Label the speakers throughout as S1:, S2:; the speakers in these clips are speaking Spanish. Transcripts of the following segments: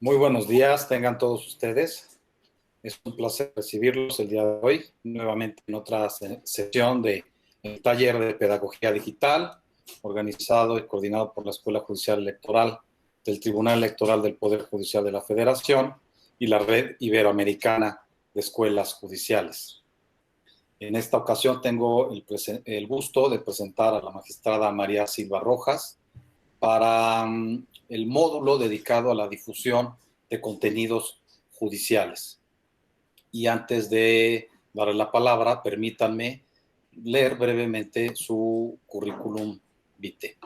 S1: Muy buenos días, tengan todos ustedes. Es un placer recibirlos el día de hoy, nuevamente en otra sesión del taller de Pedagogía Digital, organizado y coordinado por la Escuela Judicial Electoral del Tribunal Electoral del Poder Judicial de la Federación y la Red Iberoamericana de Escuelas Judiciales. En esta ocasión tengo el gusto de presentar a la magistrada María Silva Rojas para el módulo dedicado a la difusión de contenidos judiciales. Y antes de darle la palabra, permítanme leer brevemente su currículum vitae.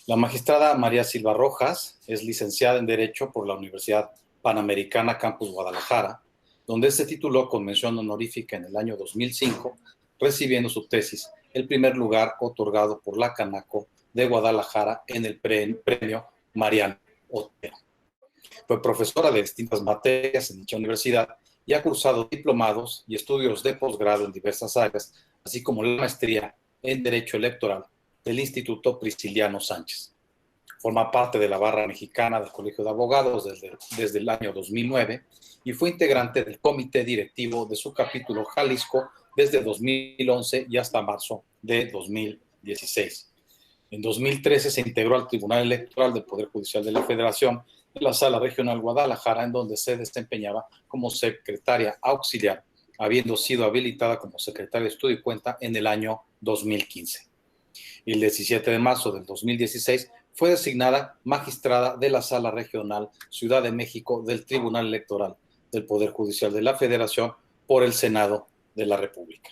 S1: La magistrada María Silva Rojas es licenciada en Derecho por la Universidad Panamericana Campus Guadalajara, donde se tituló con mención honorífica en el año 2005, recibiendo su tesis, el primer lugar otorgado por la Canaco de Guadalajara en el premio Mariano Otero. Fue profesora de distintas materias en dicha universidad y ha cursado diplomados y estudios de posgrado en diversas áreas, así como la maestría en Derecho Electoral del Instituto Prisciliano Sánchez. Forma parte de la barra mexicana del Colegio de Abogados desde el año 2009 y fue integrante del comité directivo de su capítulo Jalisco desde 2011 y hasta marzo de 2016. En 2013 se integró al Tribunal Electoral del Poder Judicial de la Federación en la Sala Regional Guadalajara, en donde se desempeñaba como secretaria auxiliar, habiendo sido habilitada como secretaria de Estudio y Cuenta en el año 2015. El 17 de marzo del 2016 fue designada magistrada de la Sala Regional Ciudad de México del Tribunal Electoral del Poder Judicial de la Federación por el Senado de la República.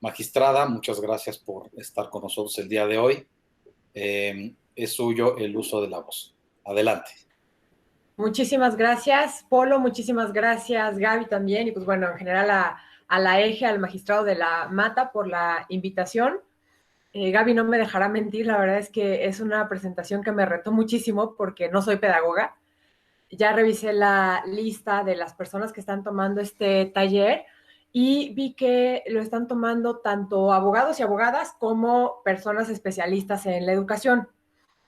S1: Magistrada, muchas gracias por estar con nosotros el día de hoy. Es suyo el uso de la voz. Adelante.
S2: Muchísimas gracias, Polo, muchísimas gracias, Gaby, también, y pues bueno, en general a la EGE, al magistrado de la Mata por la invitación. Gaby no me dejará mentir, la verdad es que es una presentación que me retó muchísimo porque no soy pedagoga. Ya revisé la lista de las personas que están tomando este taller y vi que lo están tomando tanto abogados y abogadas como personas especialistas en la educación.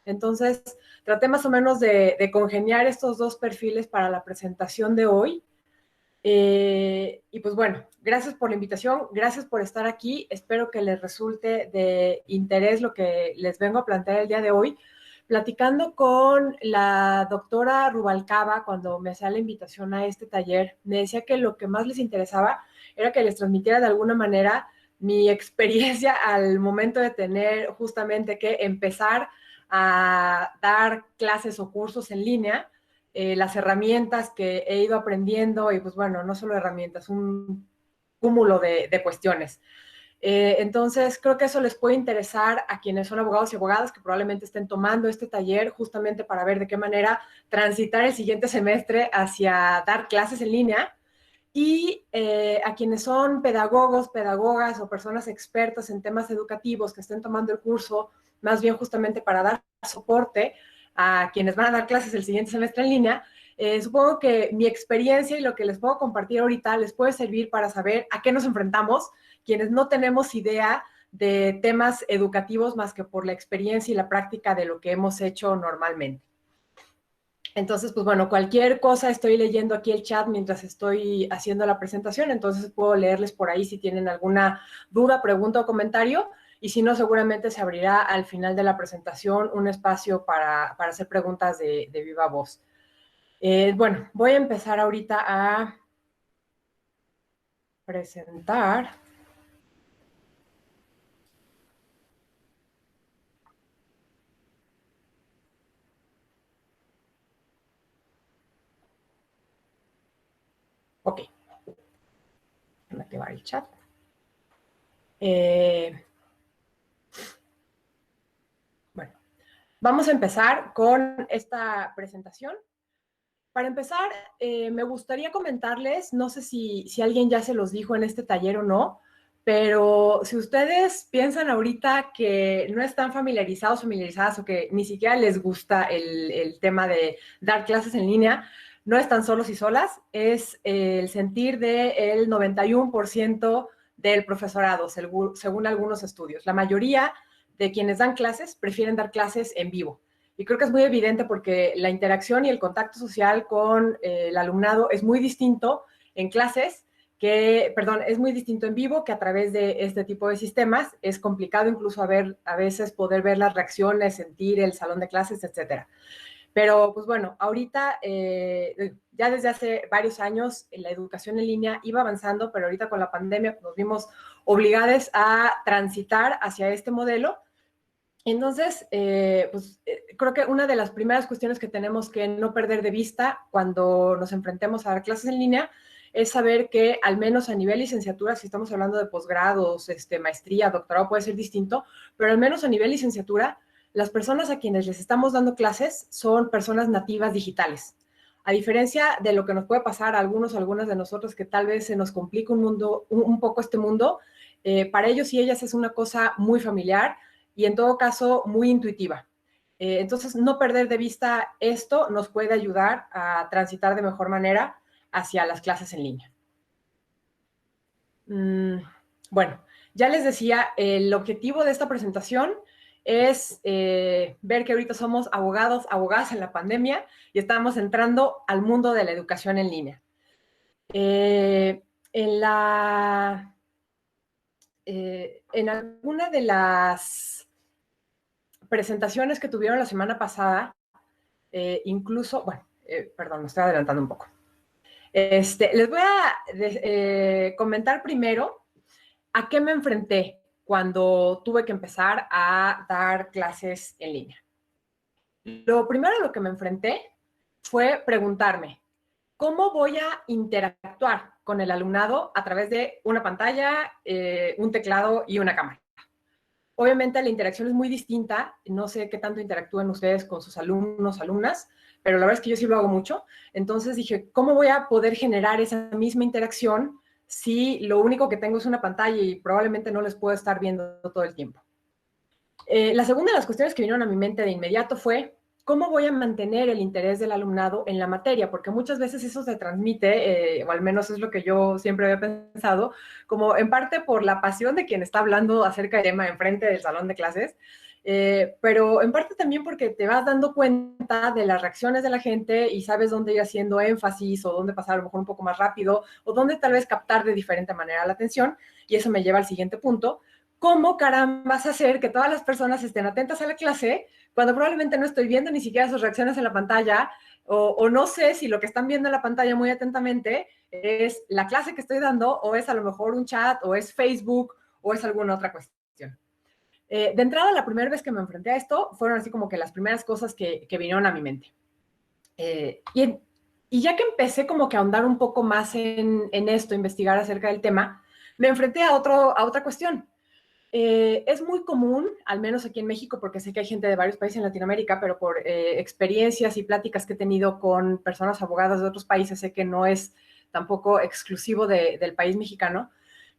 S2: Entonces, traté más o menos de congeniar estos dos perfiles para la presentación de hoy. Y pues bueno, gracias por la invitación, gracias por estar aquí. Espero que les resulte de interés lo que les vengo a plantear el día de hoy. Platicando con la doctora Rubalcaba, cuando me hacía la invitación a este taller, me decía que lo que más les interesaba era que les transmitiera de alguna manera mi experiencia al momento de tener justamente que empezar a dar clases o cursos en línea, las herramientas que he ido aprendiendo y pues bueno, no solo herramientas, un cúmulo de cuestiones. Entonces, creo que eso les puede interesar a quienes son abogados y abogadas que probablemente estén tomando este taller justamente para ver de qué manera transitar el siguiente semestre hacia dar clases en línea. Y a quienes son pedagogos, pedagogas o personas expertas en temas educativos que estén tomando el curso, más bien justamente para dar soporte a quienes van a dar clases el siguiente semestre en línea, supongo que mi experiencia y lo que les puedo compartir ahorita les puede servir para saber a qué nos enfrentamos quienes no tenemos idea de temas educativos más que por la experiencia y la práctica de lo que hemos hecho normalmente. Entonces, pues bueno, cualquier cosa estoy leyendo aquí el chat mientras estoy haciendo la presentación, entonces puedo leerles por ahí si tienen alguna duda, pregunta o comentario, y si no, seguramente se abrirá al final de la presentación un espacio para hacer preguntas de viva voz. Bueno, voy a empezar ahorita a presentar. Ok. Déjame activar el chat. Bueno, vamos a empezar con esta presentación. Para empezar, me gustaría comentarles, no sé si alguien ya se los dijo en este taller o no, pero si ustedes piensan ahorita que no están familiarizadas o que ni siquiera les gusta el tema de dar clases en línea, no están solos y solas, es el sentir del 91% del profesorado, según algunos estudios. La mayoría de quienes dan clases prefieren dar clases en vivo. Y creo que es muy evidente porque la interacción y el contacto social con el alumnado es muy distinto en clases es muy distinto en vivo que a través de este tipo de sistemas. Es complicado incluso a veces poder ver las reacciones, sentir el salón de clases, etcétera. Pero, pues bueno, ahorita, ya desde hace varios años, la educación en línea iba avanzando, pero ahorita con la pandemia nos vimos obligados a transitar hacia este modelo. Entonces, creo que una de las primeras cuestiones que tenemos que no perder de vista cuando nos enfrentemos a dar clases en línea es saber que al menos a nivel licenciatura, si estamos hablando de posgrados, maestría, doctorado, puede ser distinto, pero al menos a nivel licenciatura, las personas a quienes les estamos dando clases son personas nativas digitales. A diferencia de lo que nos puede pasar a algunos o algunas de nosotros que tal vez se nos complica un poco este mundo, para ellos y ellas es una cosa muy familiar y en todo caso muy intuitiva. Entonces, no perder de vista esto nos puede ayudar a transitar de mejor manera hacia las clases en línea. Bueno, ya les decía, el objetivo de esta presentación es ver que ahorita somos abogadas en la pandemia y estamos entrando al mundo de la educación en línea. En alguna de las presentaciones que tuvieron la semana pasada, incluso, perdón, me estoy adelantando un poco. Les voy a comentar primero a qué me enfrenté cuando tuve que empezar a dar clases en línea. Lo primero a lo que me enfrenté fue preguntarme, ¿cómo voy a interactuar con el alumnado a través de una pantalla, un teclado y una cámara? Obviamente la interacción es muy distinta, no sé qué tanto interactúan ustedes con sus alumnos, alumnas, pero la verdad es que yo sí lo hago mucho. Entonces dije, ¿cómo voy a poder generar esa misma interacción si lo único que tengo es una pantalla y probablemente no les puedo estar viendo todo el tiempo? La segunda de las cuestiones que vinieron a mi mente de inmediato fue, ¿cómo voy a mantener el interés del alumnado en la materia? Porque muchas veces eso se transmite, o al menos es lo que yo siempre había pensado, como en parte por la pasión de quien está hablando acerca del tema enfrente del salón de clases, pero en parte también porque te vas dando cuenta de las reacciones de la gente y sabes dónde ir haciendo énfasis o dónde pasar a lo mejor un poco más rápido o dónde tal vez captar de diferente manera la atención. Y eso me lleva al siguiente punto. ¿Cómo carambas hacer que todas las personas estén atentas a la clase cuando probablemente no estoy viendo ni siquiera sus reacciones en la pantalla o no sé si lo que están viendo en la pantalla muy atentamente es la clase que estoy dando o es a lo mejor un chat o es Facebook o es alguna otra cuestión? De entrada, la primera vez que me enfrenté a esto fueron así como que las primeras cosas que vinieron a mi mente. Y ya que empecé como que a ahondar un poco más en esto, investigar acerca del tema, me enfrenté a otra cuestión. Es muy común, al menos aquí en México, porque sé que hay gente de varios países en Latinoamérica, pero por experiencias y pláticas que he tenido con personas abogadas de otros países, sé que no es tampoco exclusivo del país mexicano,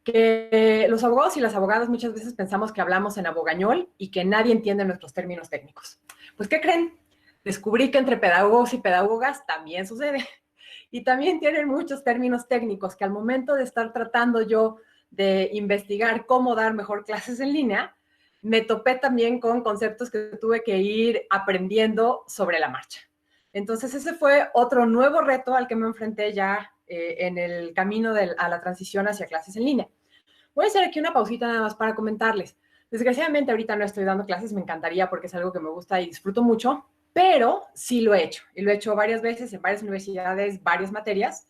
S2: que los abogados y las abogadas muchas veces pensamos que hablamos en abogañol y que nadie entiende nuestros términos técnicos. Pues, ¿qué creen? Descubrí que entre pedagogos y pedagogas también sucede. Y también tienen muchos términos técnicos que al momento de estar tratando yo de investigar cómo dar mejor clases en línea, me topé también con conceptos que tuve que ir aprendiendo sobre la marcha. Entonces ese fue otro nuevo reto al que me enfrenté ya en el camino a la transición hacia clases en línea. Voy a hacer aquí una pausita nada más para comentarles. Desgraciadamente ahorita no estoy dando clases, me encantaría porque es algo que me gusta y disfruto mucho, pero sí lo he hecho. Y lo he hecho varias veces en varias universidades, varias materias.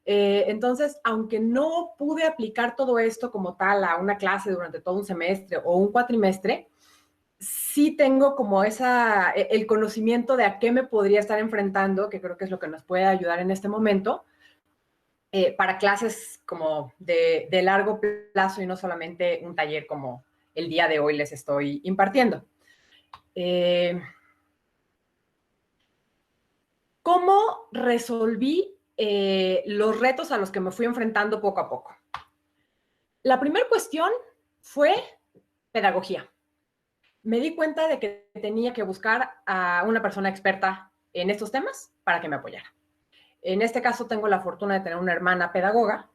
S2: Entonces, aunque no pude aplicar todo esto como tal a una clase durante todo un semestre o un cuatrimestre, sí tengo como el conocimiento de a qué me podría estar enfrentando, que creo que es lo que nos puede ayudar en este momento, para clases como de largo plazo y no solamente un taller como el día de hoy les estoy impartiendo. ¿Cómo resolví los retos a los que me fui enfrentando poco a poco? La primera cuestión fue pedagogía. Me di cuenta de que tenía que buscar a una persona experta en estos temas para que me apoyara. En este caso tengo la fortuna de tener una hermana pedagoga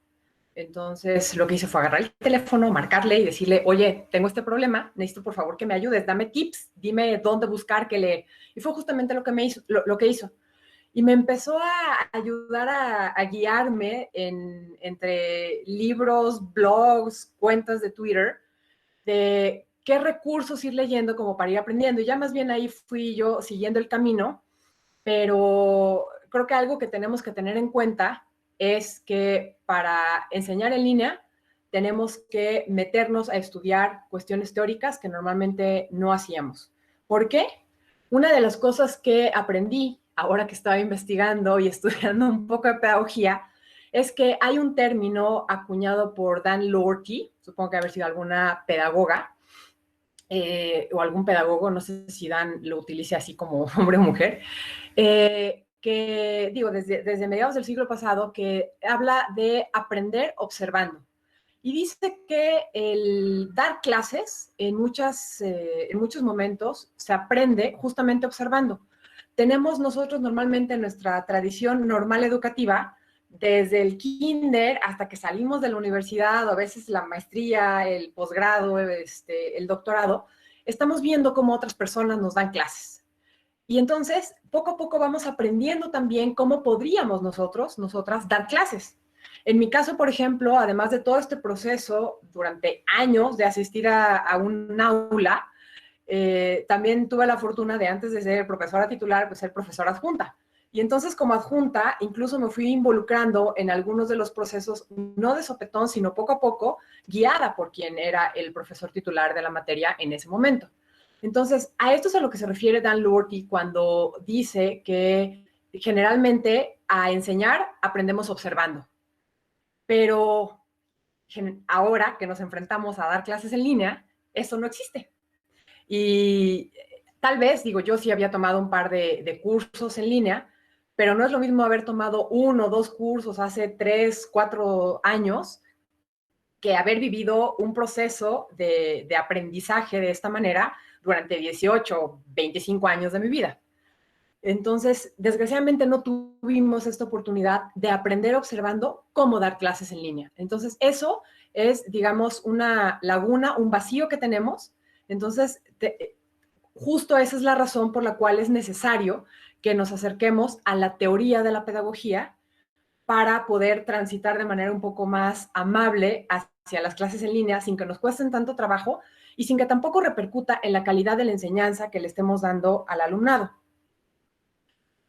S2: Entonces, lo que hice fue agarrar el teléfono, marcarle y decirle, oye, tengo este problema, necesito por favor que me ayudes, dame tips, dime dónde buscar, qué leer. Y fue justamente lo que me hizo, lo que hizo. Y me empezó a ayudar a guiarme entre libros, blogs, cuentas de Twitter, de qué recursos ir leyendo como para ir aprendiendo. Y ya más bien ahí fui yo siguiendo el camino, pero creo que algo que tenemos que tener en cuenta es que para enseñar en línea tenemos que meternos a estudiar cuestiones teóricas que normalmente no hacíamos. ¿Por qué? Una de las cosas que aprendí ahora que estaba investigando y estudiando un poco de pedagogía es que hay un término acuñado por Dan Lorty, supongo que haber sido alguna pedagoga, o algún pedagogo, no sé si Dan lo utilice así como hombre o mujer, que digo, desde mediados del siglo pasado, que habla de aprender observando. Y dice que el dar clases en muchos momentos se aprende justamente observando. Tenemos nosotros normalmente en nuestra tradición normal educativa, desde el kinder hasta que salimos de la universidad, o a veces la maestría, el posgrado, el doctorado, estamos viendo cómo otras personas nos dan clases. Y entonces, poco a poco vamos aprendiendo también cómo podríamos nosotras, dar clases. En mi caso, por ejemplo, además de todo este proceso durante años de asistir a un aula, también tuve la fortuna de, antes de ser profesora titular, pues ser profesora adjunta. Y entonces, como adjunta, incluso me fui involucrando en algunos de los procesos, no de sopetón, sino poco a poco, guiada por quien era el profesor titular de la materia en ese momento. Entonces, a esto es a lo que se refiere Dan Lorty cuando dice que generalmente a enseñar aprendemos observando. Pero ahora que nos enfrentamos a dar clases en línea, eso no existe. Y tal vez, digo, yo sí había tomado un par de cursos en línea, pero no es lo mismo haber tomado 1 o 2 cursos hace 3, 4 años que haber vivido un proceso de aprendizaje de esta manera durante 18, 25 años de mi vida. Entonces, desgraciadamente no tuvimos esta oportunidad de aprender observando cómo dar clases en línea. Entonces, eso es, digamos, una laguna, un vacío que tenemos. Entonces, justo esa es la razón por la cual es necesario que nos acerquemos a la teoría de la pedagogía para poder transitar de manera un poco más amable hacia las clases en línea sin que nos cuesten tanto trabajo y sin que tampoco repercuta en la calidad de la enseñanza que le estemos dando al alumnado.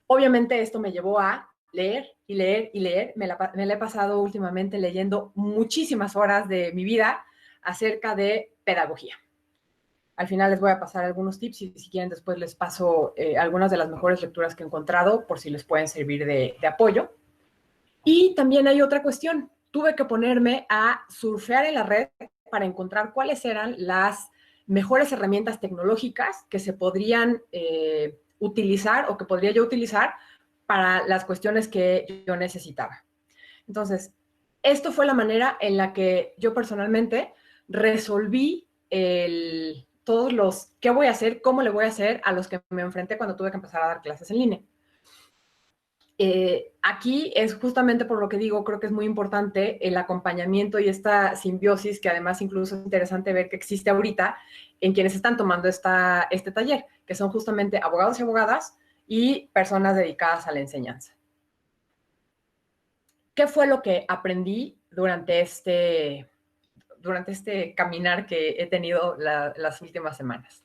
S2: Obviamente esto me llevó a leer y leer y leer. Me la he pasado últimamente leyendo muchísimas horas de mi vida acerca de pedagogía. Al final les voy a pasar algunos tips y si quieren después les paso algunas de las mejores lecturas que he encontrado por si les pueden servir de apoyo. Y también hay otra cuestión. Tuve que ponerme a surfear en la red para encontrar cuáles eran las mejores herramientas tecnológicas que se podrían utilizar o que podría yo utilizar para las cuestiones que yo necesitaba. Entonces, esto fue la manera en la que yo personalmente resolví todos los qué voy a hacer, cómo le voy a hacer a los que me enfrenté cuando tuve que empezar a dar clases en línea. Aquí es justamente por lo que digo, creo que es muy importante el acompañamiento y esta simbiosis, que además incluso es interesante ver que existe ahorita en quienes están tomando este taller, que son justamente abogados y abogadas y personas dedicadas a la enseñanza. ¿Qué fue lo que aprendí durante este caminar que he tenido las últimas semanas?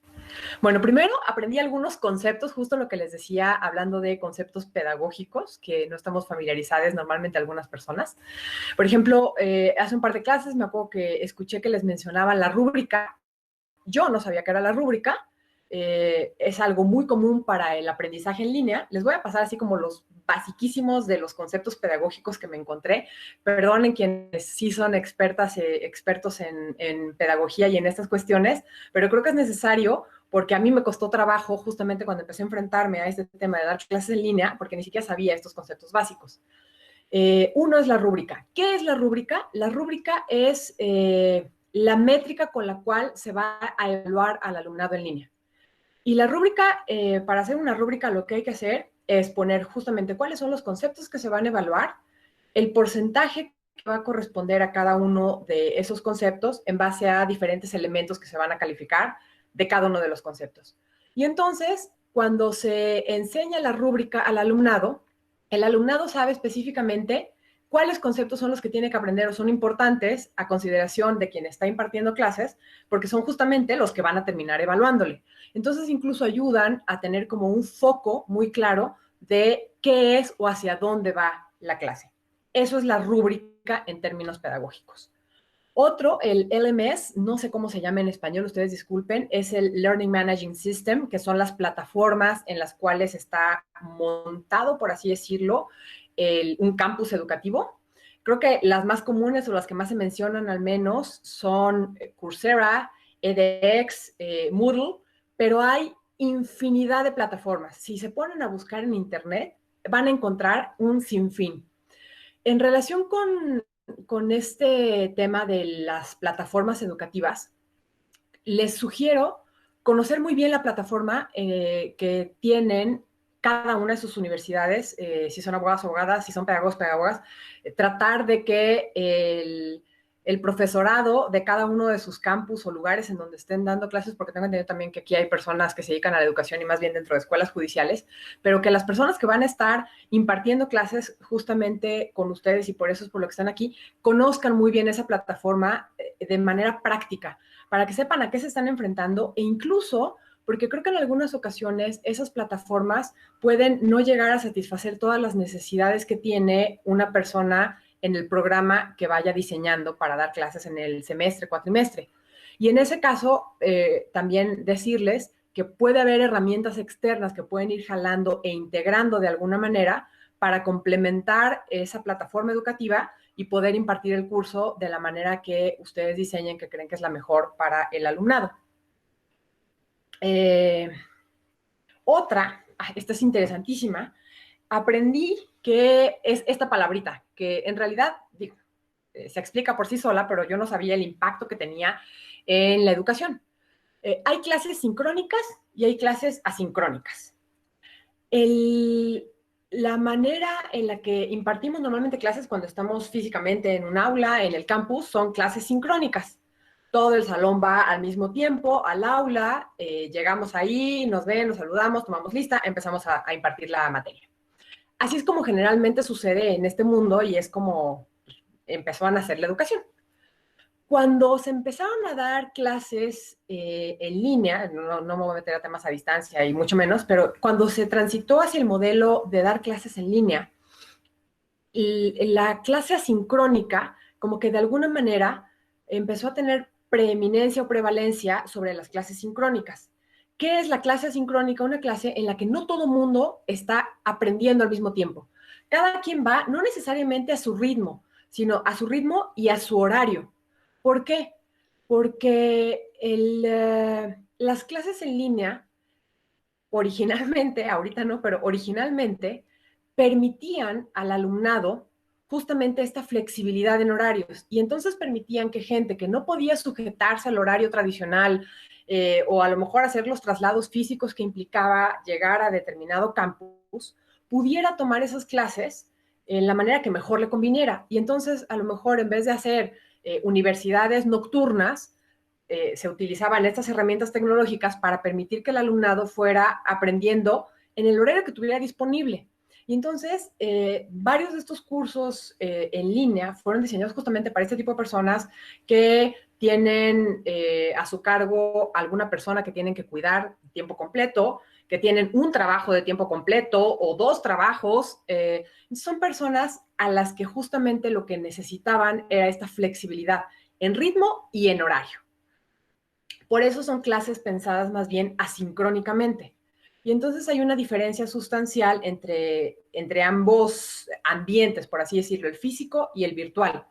S2: Bueno, primero aprendí algunos conceptos, justo lo que les decía, hablando de conceptos pedagógicos que no estamos familiarizados normalmente algunas personas. Por ejemplo, hace un par de clases me acuerdo que escuché que les mencionaban la rúbrica. Yo no sabía qué era la rúbrica. Es algo muy común para el aprendizaje en línea. Les voy a pasar así como los basiquísimos de los conceptos pedagógicos que me encontré. Perdonen quienes sí son expertos en pedagogía y en estas cuestiones, pero creo que es necesario porque a mí me costó trabajo justamente cuando empecé a enfrentarme a este tema de dar clases en línea, porque ni siquiera sabía estos conceptos básicos. Uno es la rúbrica. ¿Qué es la rúbrica? La rúbrica es la métrica con la cual se va a evaluar al alumnado en línea. Y la rúbrica, para hacer una rúbrica lo que hay que hacer es poner justamente cuáles son los conceptos que se van a evaluar, el porcentaje que va a corresponder a cada uno de esos conceptos en base a diferentes elementos que se van a calificar de cada uno de los conceptos. Y entonces, cuando se enseña la rúbrica al alumnado, el alumnado sabe específicamente cuáles conceptos son los que tiene que aprender o son importantes a consideración de quien está impartiendo clases, porque son justamente los que van a terminar evaluándole. Entonces, incluso ayudan a tener como un foco muy claro de qué es o hacia dónde va la clase. Eso es la rúbrica en términos pedagógicos. Otro, el LMS, no sé cómo se llama en español, ustedes disculpen, es el Learning Managing System, que son las plataformas en las cuales está montado, por así decirlo, un campus educativo. Creo que las más comunes o las que más se mencionan al menos son Coursera, edX, Moodle, pero hay infinidad de plataformas. Si se ponen a buscar en Internet, van a encontrar un sinfín. En relación con este tema de las plataformas educativas, les sugiero conocer muy bien la plataforma que tienen cada una de sus universidades, si son abogados o abogadas, si son pedagogos, pedagogas, tratar de que el profesorado de cada uno de sus campus o lugares en donde estén dando clases, porque tengo entendido también que aquí hay personas que se dedican a la educación y más bien dentro de escuelas judiciales, pero que las personas que van a estar impartiendo clases justamente con ustedes, y por eso es por lo que están aquí, conozcan muy bien esa plataforma de manera práctica, para que sepan a qué se están enfrentando e incluso porque creo que en algunas ocasiones esas plataformas pueden no llegar a satisfacer todas las necesidades que tiene una persona en el programa que vaya diseñando para dar clases en el semestre, cuatrimestre. Y en ese caso, también decirles que puede haber herramientas externas que pueden ir jalando e integrando de alguna manera para complementar esa plataforma educativa y poder impartir el curso de la manera que ustedes diseñen, que creen que es la mejor para el alumnado. Otra, esta es interesantísima, aprendí que es esta palabrita, que en realidad, digo, se explica por sí sola, pero yo no sabía el impacto que tenía en la educación. Hay clases sincrónicas y hay clases asincrónicas. La manera en la que impartimos normalmente clases cuando estamos físicamente en un aula, en el campus, son clases sincrónicas. Todo el salón va al mismo tiempo al aula, llegamos ahí, nos ven, nos saludamos, tomamos lista, empezamos a impartir la materia. Así es como generalmente sucede en este mundo y es como empezó a nacer la educación. Cuando se empezaron a dar clases en línea, no me voy a meter a temas a distancia y mucho menos, pero cuando se transitó hacia el modelo de dar clases en línea, la clase asincrónica, como que de alguna manera empezó a tener preeminencia o prevalencia sobre las clases sincrónicas. ¿Qué es la clase asincrónica? Una clase en la que no todo mundo está aprendiendo al mismo tiempo. Cada quien va, no necesariamente a su ritmo, sino a su ritmo y a su horario. ¿Por qué? Porque las clases en línea, originalmente, ahorita no, pero originalmente, permitían al alumnado justamente esta flexibilidad en horarios y entonces permitían que gente que no podía sujetarse al horario tradicional o a lo mejor hacer los traslados físicos que implicaba llegar a determinado campus, pudiera tomar esas clases en la manera que mejor le conviniera. Y entonces a lo mejor en vez de hacer universidades nocturnas, se utilizaban estas herramientas tecnológicas para permitir que el alumnado fuera aprendiendo en el horario que tuviera disponible. Y entonces, varios de estos cursos en línea fueron diseñados justamente para este tipo de personas que tienen a su cargo alguna persona que tienen que cuidar de tiempo completo, que tienen un trabajo de tiempo completo o dos trabajos. Son personas a las que justamente lo que necesitaban era esta flexibilidad en ritmo y en horario. Por eso son clases pensadas más bien asincrónicamente. Y entonces hay una diferencia sustancial entre ambos ambientes, por así decirlo, el físico y el virtual.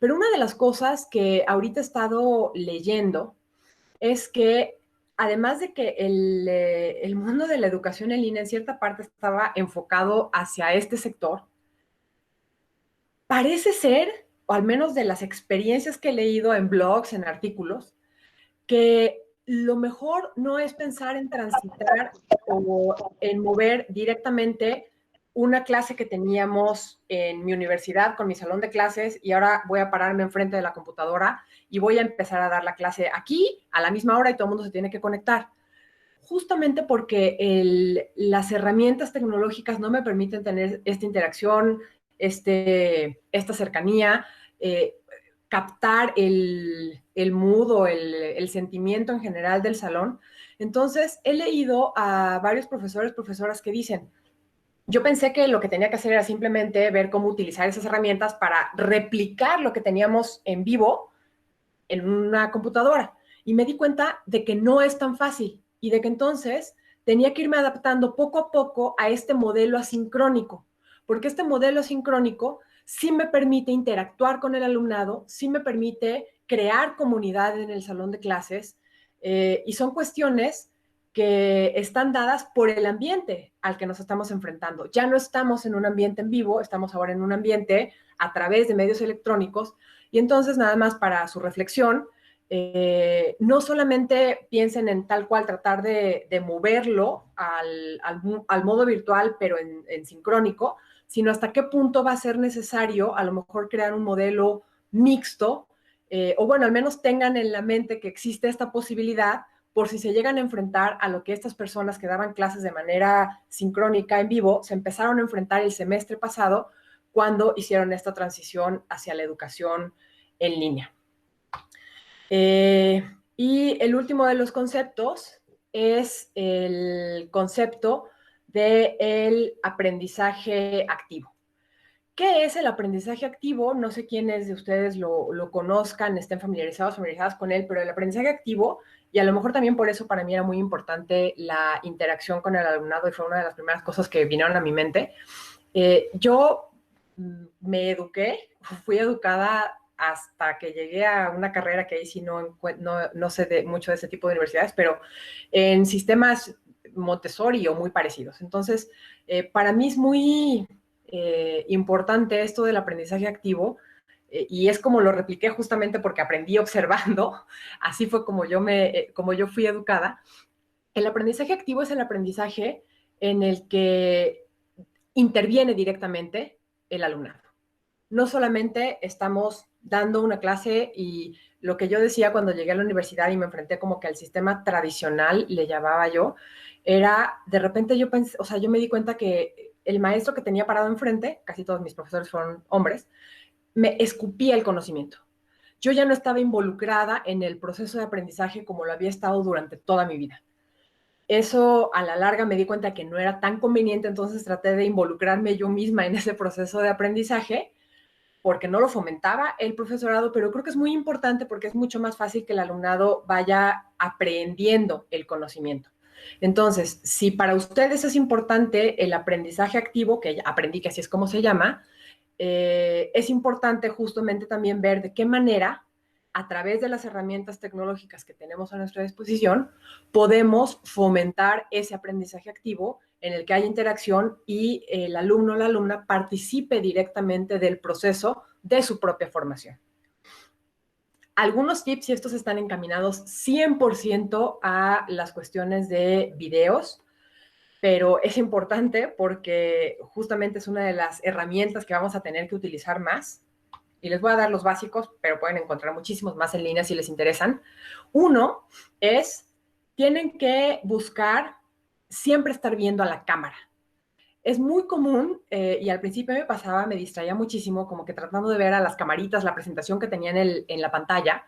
S2: Pero una de las cosas que ahorita he estado leyendo es que además de que el mundo de la educación en línea en cierta parte estaba enfocado hacia este sector, parece ser, o al menos de las experiencias que he leído en blogs, en artículos, que lo mejor no es pensar en transitar o en mover directamente una clase que teníamos en mi universidad con mi salón de clases y ahora voy a pararme enfrente de la computadora y voy a empezar a dar la clase aquí a la misma hora y todo el mundo se tiene que conectar. Justamente porque las herramientas tecnológicas no me permiten tener esta interacción, esta cercanía, eh, captar el mood o el sentimiento en general del salón. Entonces, he leído a varios profesores, profesoras que dicen, yo pensé que lo que tenía que hacer era simplemente ver cómo utilizar esas herramientas para replicar lo que teníamos en vivo en una computadora. Y me di cuenta de que no es tan fácil y de que entonces tenía que irme adaptando poco a poco a este modelo asincrónico, porque este modelo asincrónico sí me permite interactuar con el alumnado, sí me permite crear comunidad en el salón de clases, y son cuestiones que están dadas por el ambiente al que nos estamos enfrentando. Ya no estamos en un ambiente en vivo, estamos ahora en un ambiente a través de medios electrónicos. Y entonces, nada más para su reflexión, no solamente piensen en tal cual tratar de moverlo al modo virtual, pero en sincrónico, sino hasta qué punto va a ser necesario a lo mejor crear un modelo mixto, o bueno, al menos tengan en la mente que existe esta posibilidad por si se llegan a enfrentar a lo que estas personas que daban clases de manera sincrónica en vivo se empezaron a enfrentar el semestre pasado cuando hicieron esta transición hacia la educación en línea. Y el último de los conceptos es el concepto del aprendizaje activo. ¿Qué es el aprendizaje activo? No sé quiénes de ustedes lo conozcan, estén familiarizadas con él, pero el aprendizaje activo, y a lo mejor también por eso para mí era muy importante la interacción con el alumnado y fue una de las primeras cosas que vinieron a mi mente. Yo me eduqué, fui educada hasta que llegué a una carrera que ahí sí no sé mucho de ese tipo de universidades, pero en sistemas Montessori o muy parecidos. Entonces, para mí es muy importante esto del aprendizaje activo, y es como lo repliqué justamente porque aprendí observando, así fue como yo fui educada. El aprendizaje activo es el aprendizaje en el que interviene directamente el alumnado. No solamente estamos dando una clase y lo que yo decía cuando llegué a la universidad y me enfrenté como que al sistema tradicional, le llamaba yo, era de repente yo pensé, o sea, yo me di cuenta que el maestro que tenía parado enfrente, casi todos mis profesores fueron hombres, me escupía el conocimiento. Yo ya no estaba involucrada en el proceso de aprendizaje como lo había estado durante toda mi vida. Eso a la larga me di cuenta que no era tan conveniente, entonces traté de involucrarme yo misma en ese proceso de aprendizaje porque no lo fomentaba el profesorado, pero creo que es muy importante porque es mucho más fácil que el alumnado vaya aprendiendo el conocimiento. Entonces, si para ustedes es importante el aprendizaje activo, que aprendí que así es como se llama, es importante justamente también ver de qué manera, a través de las herramientas tecnológicas que tenemos a nuestra disposición, podemos fomentar ese aprendizaje activo en el que hay interacción y el alumno o la alumna participe directamente del proceso de su propia formación. Algunos tips, y estos están encaminados 100% a las cuestiones de videos, pero es importante porque justamente es una de las herramientas que vamos a tener que utilizar más. Y les voy a dar los básicos, pero pueden encontrar muchísimos más en línea si les interesan. Uno es, tienen que buscar siempre estar viendo a la cámara. Es muy común, y al principio me pasaba, me distraía muchísimo, como que tratando de ver a las camaritas, la presentación que tenía en la pantalla,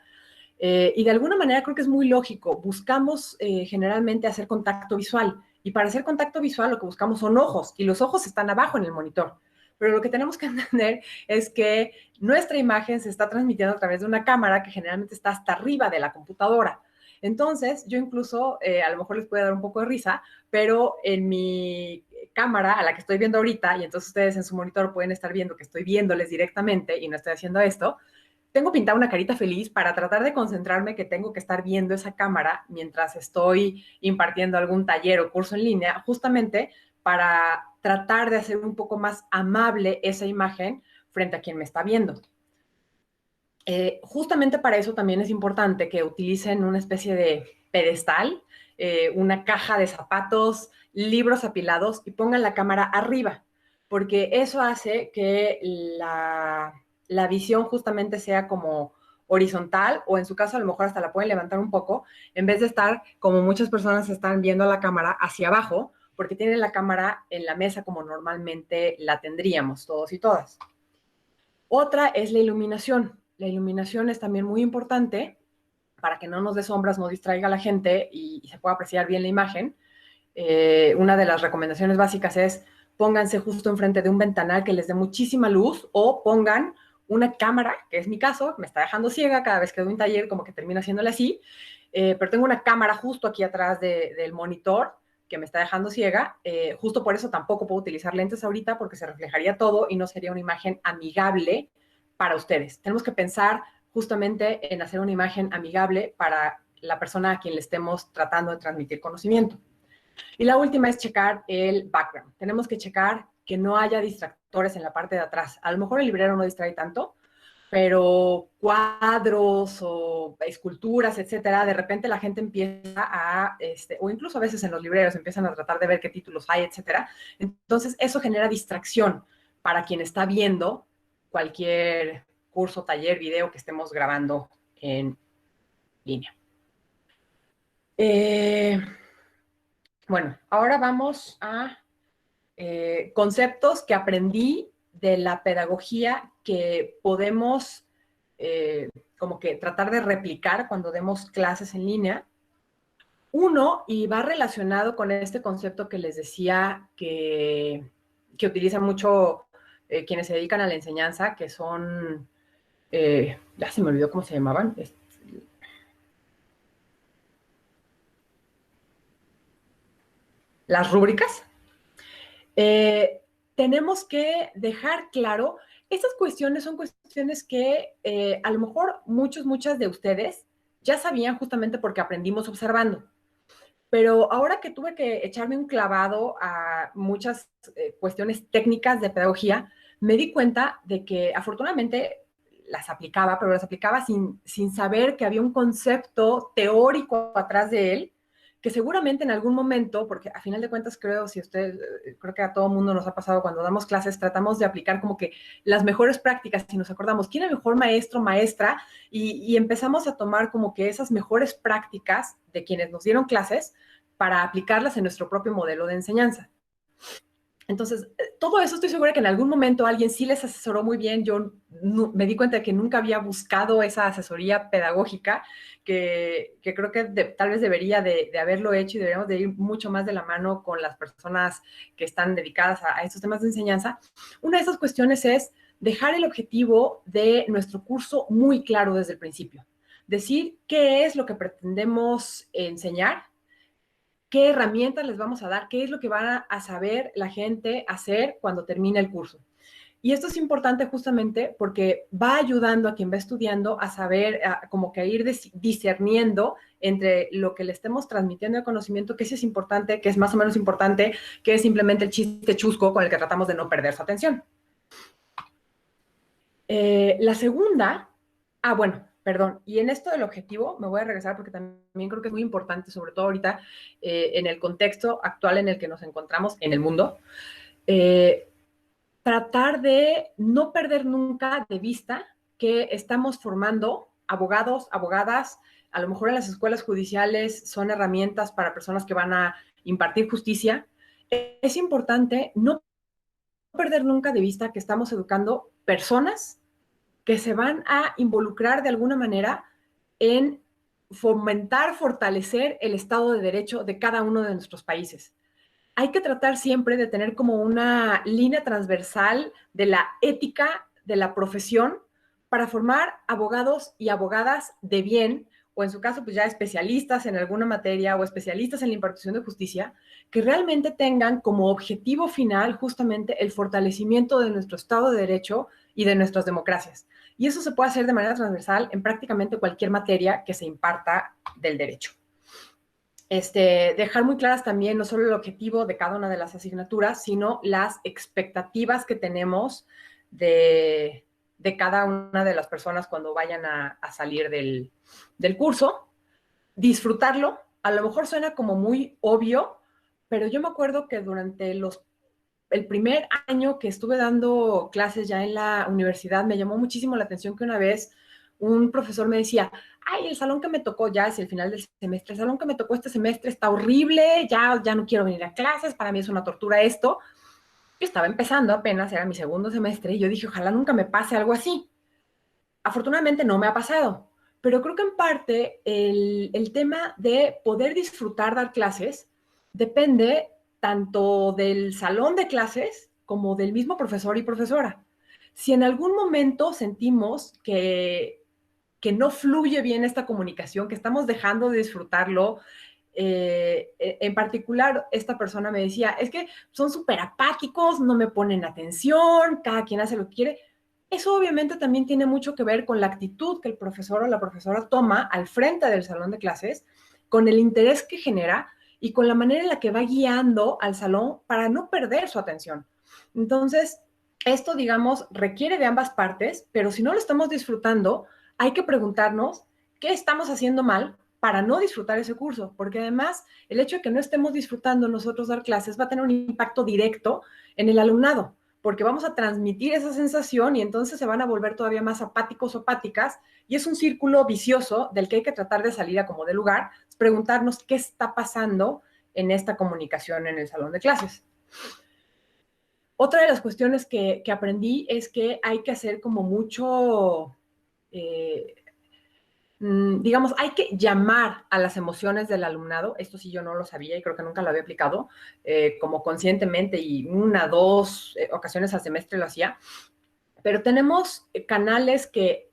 S2: y de alguna manera creo que es muy lógico. Buscamos generalmente hacer contacto visual, y para hacer contacto visual lo que buscamos son ojos, y los ojos están abajo en el monitor. Pero lo que tenemos que entender es que nuestra imagen se está transmitiendo a través de una cámara que generalmente está hasta arriba de la computadora. Entonces, yo incluso, a lo mejor les puede dar un poco de risa, pero en mi cámara a la que estoy viendo ahorita, y entonces ustedes en su monitor pueden estar viendo que estoy viéndoles directamente y no estoy haciendo esto, tengo pintada una carita feliz para tratar de concentrarme que tengo que estar viendo esa cámara mientras estoy impartiendo algún taller o curso en línea, justamente para tratar de hacer un poco más amable esa imagen frente a quien me está viendo. Justamente para eso también es importante que utilicen una especie de pedestal, una caja de zapatos, libros apilados y pongan la cámara arriba. porque eso hace que la visión justamente sea como horizontal, o en su caso a lo mejor hasta la pueden levantar un poco, en vez de estar como muchas personas están viendo la cámara hacia abajo, porque tienen la cámara en la mesa como normalmente la tendríamos todos y todas. Otra es la iluminación. La iluminación es también muy importante para que no nos dé sombras, no distraiga a la gente y se pueda apreciar bien la imagen. Una de las recomendaciones básicas es pónganse justo enfrente de un ventanal que les dé muchísima luz, o pongan una cámara, que es mi caso, me está dejando ciega cada vez que doy un taller, como que termino haciéndole así, pero tengo una cámara justo aquí atrás del monitor que me está dejando ciega. Justo por eso tampoco puedo utilizar lentes ahorita, porque se reflejaría todo y no sería una imagen amigable para ustedes. Tenemos que pensar justamente en hacer una imagen amigable para la persona a quien le estemos tratando de transmitir conocimiento. Y la última es checar el background. Tenemos que checar que no haya distractores en la parte de atrás. A lo mejor el librero no distrae tanto, pero cuadros o esculturas, etcétera, de repente la gente empieza a, o incluso a veces en los libreros empiezan a tratar de ver qué títulos hay, etcétera. Entonces, eso genera distracción para quien está viendo cualquier curso, taller, video que estemos grabando en línea. Bueno, ahora vamos a conceptos que aprendí de la pedagogía que podemos como que tratar de replicar cuando demos clases en línea. Uno, y va relacionado con este concepto que les decía que utilizan mucho quienes se dedican a la enseñanza, que son, ya se me olvidó cómo se llamaban, las rúbricas. Tenemos que dejar claro, estas cuestiones son cuestiones que a lo mejor muchas de ustedes ya sabían justamente porque aprendimos observando. Pero ahora que tuve que echarme un clavado a muchas cuestiones técnicas de pedagogía, me di cuenta de que afortunadamente las aplicaba, pero las aplicaba sin saber que había un concepto teórico atrás de él, que seguramente en algún momento, porque a final de cuentas creo, si usted, creo que a todo mundo nos ha pasado cuando damos clases, tratamos de aplicar como que las mejores prácticas y nos acordamos quién es el mejor maestro, maestra, y empezamos a tomar como que esas mejores prácticas de quienes nos dieron clases para aplicarlas en nuestro propio modelo de enseñanza. Entonces, todo eso estoy segura que en algún momento alguien sí les asesoró muy bien. Yo me di cuenta de que nunca había buscado esa asesoría pedagógica, que creo que tal vez debería de haberlo hecho, y deberíamos de ir mucho más de la mano con las personas que están dedicadas a estos temas de enseñanza. Una de esas cuestiones es dejar el objetivo de nuestro curso muy claro desde el principio. Decir qué es lo que pretendemos enseñar, qué herramientas les vamos a dar, qué es lo que van a saber la gente hacer cuando termine el curso. Y esto es importante justamente porque va ayudando a quien va estudiando a saber, como que a ir discerniendo entre lo que le estemos transmitiendo de conocimiento, qué sí es importante, qué es más o menos importante, qué es simplemente el chiste chusco con el que tratamos de no perder su atención. La segunda, bueno, perdón, y en esto del objetivo me voy a regresar porque también creo que es muy importante, sobre todo ahorita en el contexto actual en el que nos encontramos en el mundo, tratar de no perder nunca de vista que estamos formando abogados, abogadas. A lo mejor en las escuelas judiciales son herramientas para personas que van a impartir justicia. Es importante no perder nunca de vista que estamos educando personas que se van a involucrar de alguna manera en fomentar, fortalecer el Estado de Derecho de cada uno de nuestros países. Hay que tratar siempre de tener como una línea transversal de la ética de la profesión para formar abogados y abogadas de bien, o en su caso, pues ya especialistas en alguna materia o especialistas en la impartición de justicia, que realmente tengan como objetivo final justamente el fortalecimiento de nuestro Estado de Derecho y de nuestras democracias. Y eso se puede hacer de manera transversal en prácticamente cualquier materia que se imparta del derecho. Dejar muy claras también no solo el objetivo de cada una de las asignaturas, sino las expectativas que tenemos de cada una de las personas cuando vayan a salir del curso. Disfrutarlo, a lo mejor suena como muy obvio, pero yo me acuerdo que durante los el primer año que estuve dando clases ya en la universidad, me llamó muchísimo la atención que una vez un profesor me decía, ay, el salón que me tocó ya es el final del semestre, el salón que me tocó este semestre está horrible, ya no quiero venir a clases, para mí es una tortura esto. Yo estaba empezando apenas, era mi segundo semestre, y yo dije, ojalá nunca me pase algo así. Afortunadamente no me ha pasado, pero creo que en parte el tema de poder disfrutar dar clases depende tanto del salón de clases como del mismo profesor y profesora. Si en algún momento sentimos que no fluye bien esta comunicación, que estamos dejando de disfrutarlo, en particular, esta persona me decía, es que son súper apáticos, no me ponen atención, cada quien hace lo que quiere. Eso obviamente también tiene mucho que ver con la actitud que el profesor o la profesora toma al frente del salón de clases, con el interés que genera y con la manera en la que va guiando al salón para no perder su atención. Entonces, esto, digamos, requiere de ambas partes, pero si no lo estamos disfrutando, hay que preguntarnos qué estamos haciendo mal para no disfrutar ese curso, porque además el hecho de que no estemos disfrutando nosotros dar clases va a tener un impacto directo en el alumnado, porque vamos a transmitir esa sensación y entonces se van a volver todavía más apáticos o apáticas, y es un círculo vicioso del que hay que tratar de salir a como de lugar, preguntarnos qué está pasando en esta comunicación en el salón de clases. Otra de las cuestiones que aprendí es que hay que hacer como mucho, digamos, hay que llamar a las emociones del alumnado. Esto sí yo no lo sabía y creo que nunca lo había aplicado como conscientemente, y una, dos ocasiones al semestre lo hacía. Pero tenemos canales que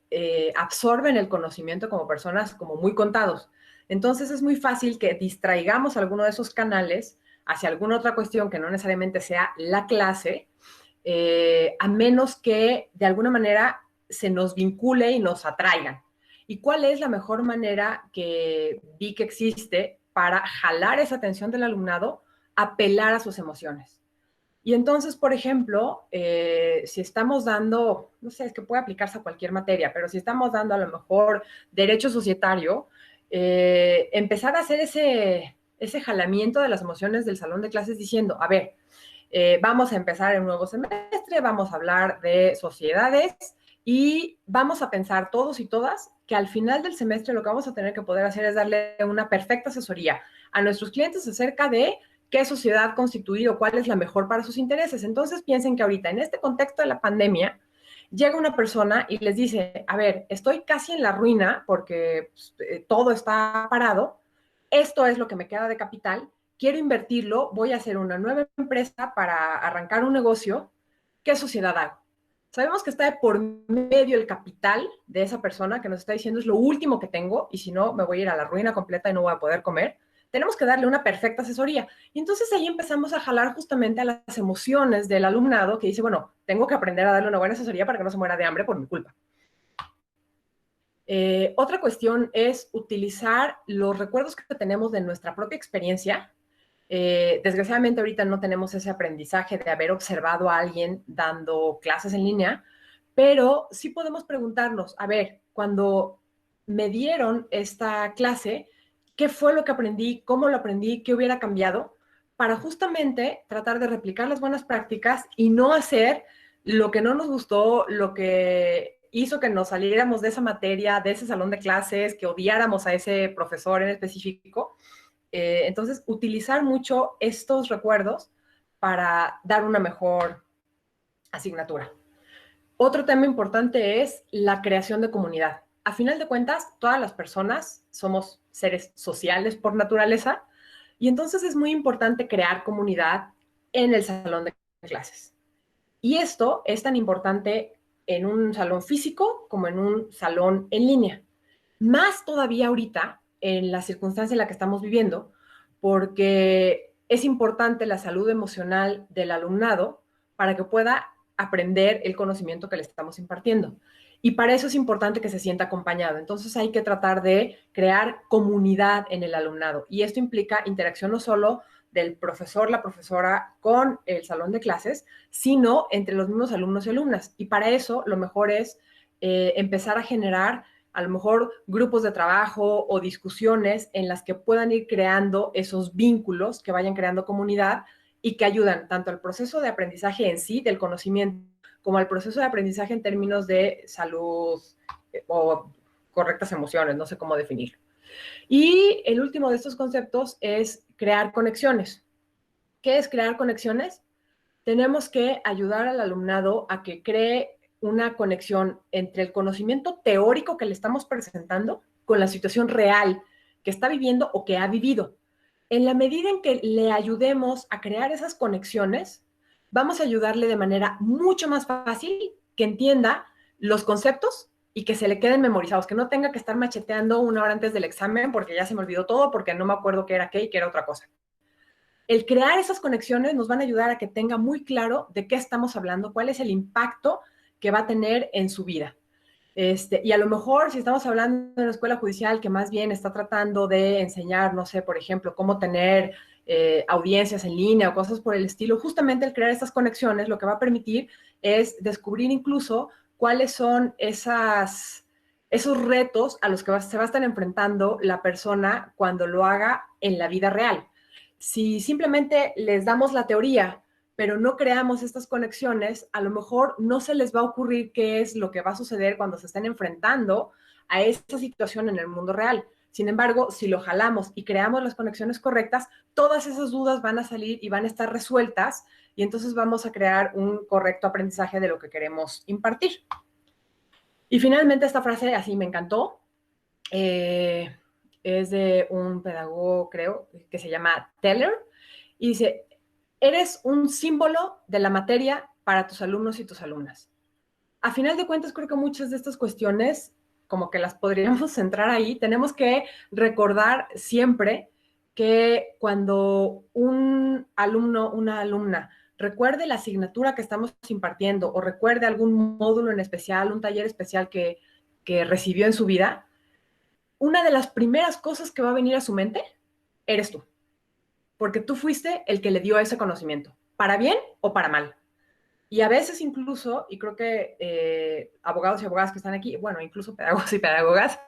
S2: absorben el conocimiento como personas como muy contados. Entonces es muy fácil que distraigamos alguno de esos canales hacia alguna otra cuestión que no necesariamente sea la clase, a menos que de alguna manera se nos vincule y nos atraigan. ¿Y cuál es la mejor manera que vi que existe para jalar esa atención del alumnado? Apelar a sus emociones. Y entonces, por ejemplo, si estamos dando, no sé, es que puede aplicarse a cualquier materia, pero si estamos dando a lo mejor derecho societario, empezar a hacer ese jalamiento de las emociones del salón de clases diciendo, a ver, vamos a empezar un nuevo semestre, vamos a hablar de sociedades y vamos a pensar todos y todas que al final del semestre lo que vamos a tener que poder hacer es darle una perfecta asesoría a nuestros clientes acerca de qué sociedad constituir o cuál es la mejor para sus intereses. Entonces piensen que ahorita en este contexto de la pandemia llega una persona y les dice, a ver, estoy casi en la ruina porque todo está parado, esto es lo que me queda de capital, quiero invertirlo, voy a hacer una nueva empresa para arrancar un negocio, ¿qué sociedad hago? Sabemos que está de por medio el capital de esa persona que nos está diciendo es lo último que tengo y si no me voy a ir a la ruina completa y no voy a poder comer. Tenemos que darle una perfecta asesoría. Y entonces ahí empezamos a jalar justamente a las emociones del alumnado que dice, bueno, tengo que aprender a darle una buena asesoría para que no se muera de hambre por mi culpa. Otra cuestión es utilizar los recuerdos que tenemos de nuestra propia experiencia. Desgraciadamente ahorita no tenemos ese aprendizaje de haber observado a alguien dando clases en línea, pero sí podemos preguntarnos, a ver, cuando me dieron esta clase, ¿qué fue lo que aprendí? ¿Cómo lo aprendí? ¿Qué hubiera cambiado? Para justamente tratar de replicar las buenas prácticas y no hacer lo que no nos gustó, lo que hizo que nos saliéramos de esa materia, de ese salón de clases, que odiáramos a ese profesor en específico. Entonces, utilizar mucho estos recuerdos para dar una mejor asignatura. Otro tema importante es la creación de comunidad. A final de cuentas, todas las personas somos seres sociales por naturaleza y entonces es muy importante crear comunidad en el salón de clases. Y esto es tan importante en un salón físico como en un salón en línea. Más todavía ahorita, en la circunstancia en la que estamos viviendo, porque es importante la salud emocional del alumnado para que pueda aprender el conocimiento que le estamos impartiendo. Y para eso es importante que se sienta acompañado. Entonces hay que tratar de crear comunidad en el alumnado. Y esto implica interacción no solo del profesor, la profesora con el salón de clases, sino entre los mismos alumnos y alumnas. Y para eso lo mejor es empezar a generar a lo mejor grupos de trabajo o discusiones en las que puedan ir creando esos vínculos que vayan creando comunidad y que ayudan tanto al proceso de aprendizaje en sí, del conocimiento, como al proceso de aprendizaje en términos de salud o correctas emociones, no sé cómo definirlo. Y el último de estos conceptos es crear conexiones. ¿Qué es crear conexiones? Tenemos que ayudar al alumnado a que cree una conexión entre el conocimiento teórico que le estamos presentando con la situación real que está viviendo o que ha vivido. En la medida en que le ayudemos a crear esas conexiones, vamos a ayudarle de manera mucho más fácil que entienda los conceptos y que se le queden memorizados, que no tenga que estar macheteando 1 hora antes del examen porque ya se me olvidó todo, porque no me acuerdo qué era qué y qué era otra cosa. El crear esas conexiones nos van a ayudar a que tenga muy claro de qué estamos hablando, cuál es el impacto que va a tener en su vida. Y a lo mejor si estamos hablando de una escuela judicial que más bien está tratando de enseñar, no sé, por ejemplo, cómo tener audiencias en línea o cosas por el estilo, justamente el crear estas conexiones lo que va a permitir es descubrir incluso cuáles son esos retos a los que se va a estar enfrentando la persona cuando lo haga en la vida real. Si simplemente les damos la teoría, pero no creamos estas conexiones, a lo mejor no se les va a ocurrir qué es lo que va a suceder cuando se estén enfrentando a esta situación en el mundo real. Sin embargo, si lo jalamos y creamos las conexiones correctas, todas esas dudas van a salir y van a estar resueltas y entonces vamos a crear un correcto aprendizaje de lo que queremos impartir. Y finalmente esta frase así me encantó. Es de un pedagogo, creo, que se llama Teller, y dice, eres un símbolo de la materia para tus alumnos y tus alumnas. A final de cuentas, creo que muchas de estas cuestiones, como que las podríamos centrar ahí, tenemos que recordar siempre que cuando un alumno, una alumna, recuerde la asignatura que estamos impartiendo o recuerde algún módulo en especial, un taller especial que recibió en su vida, una de las primeras cosas que va a venir a su mente eres tú, porque tú fuiste el que le dio ese conocimiento, para bien o para mal. Y a veces incluso, y creo que abogados y abogadas que están aquí, bueno, incluso pedagogos y pedagogas,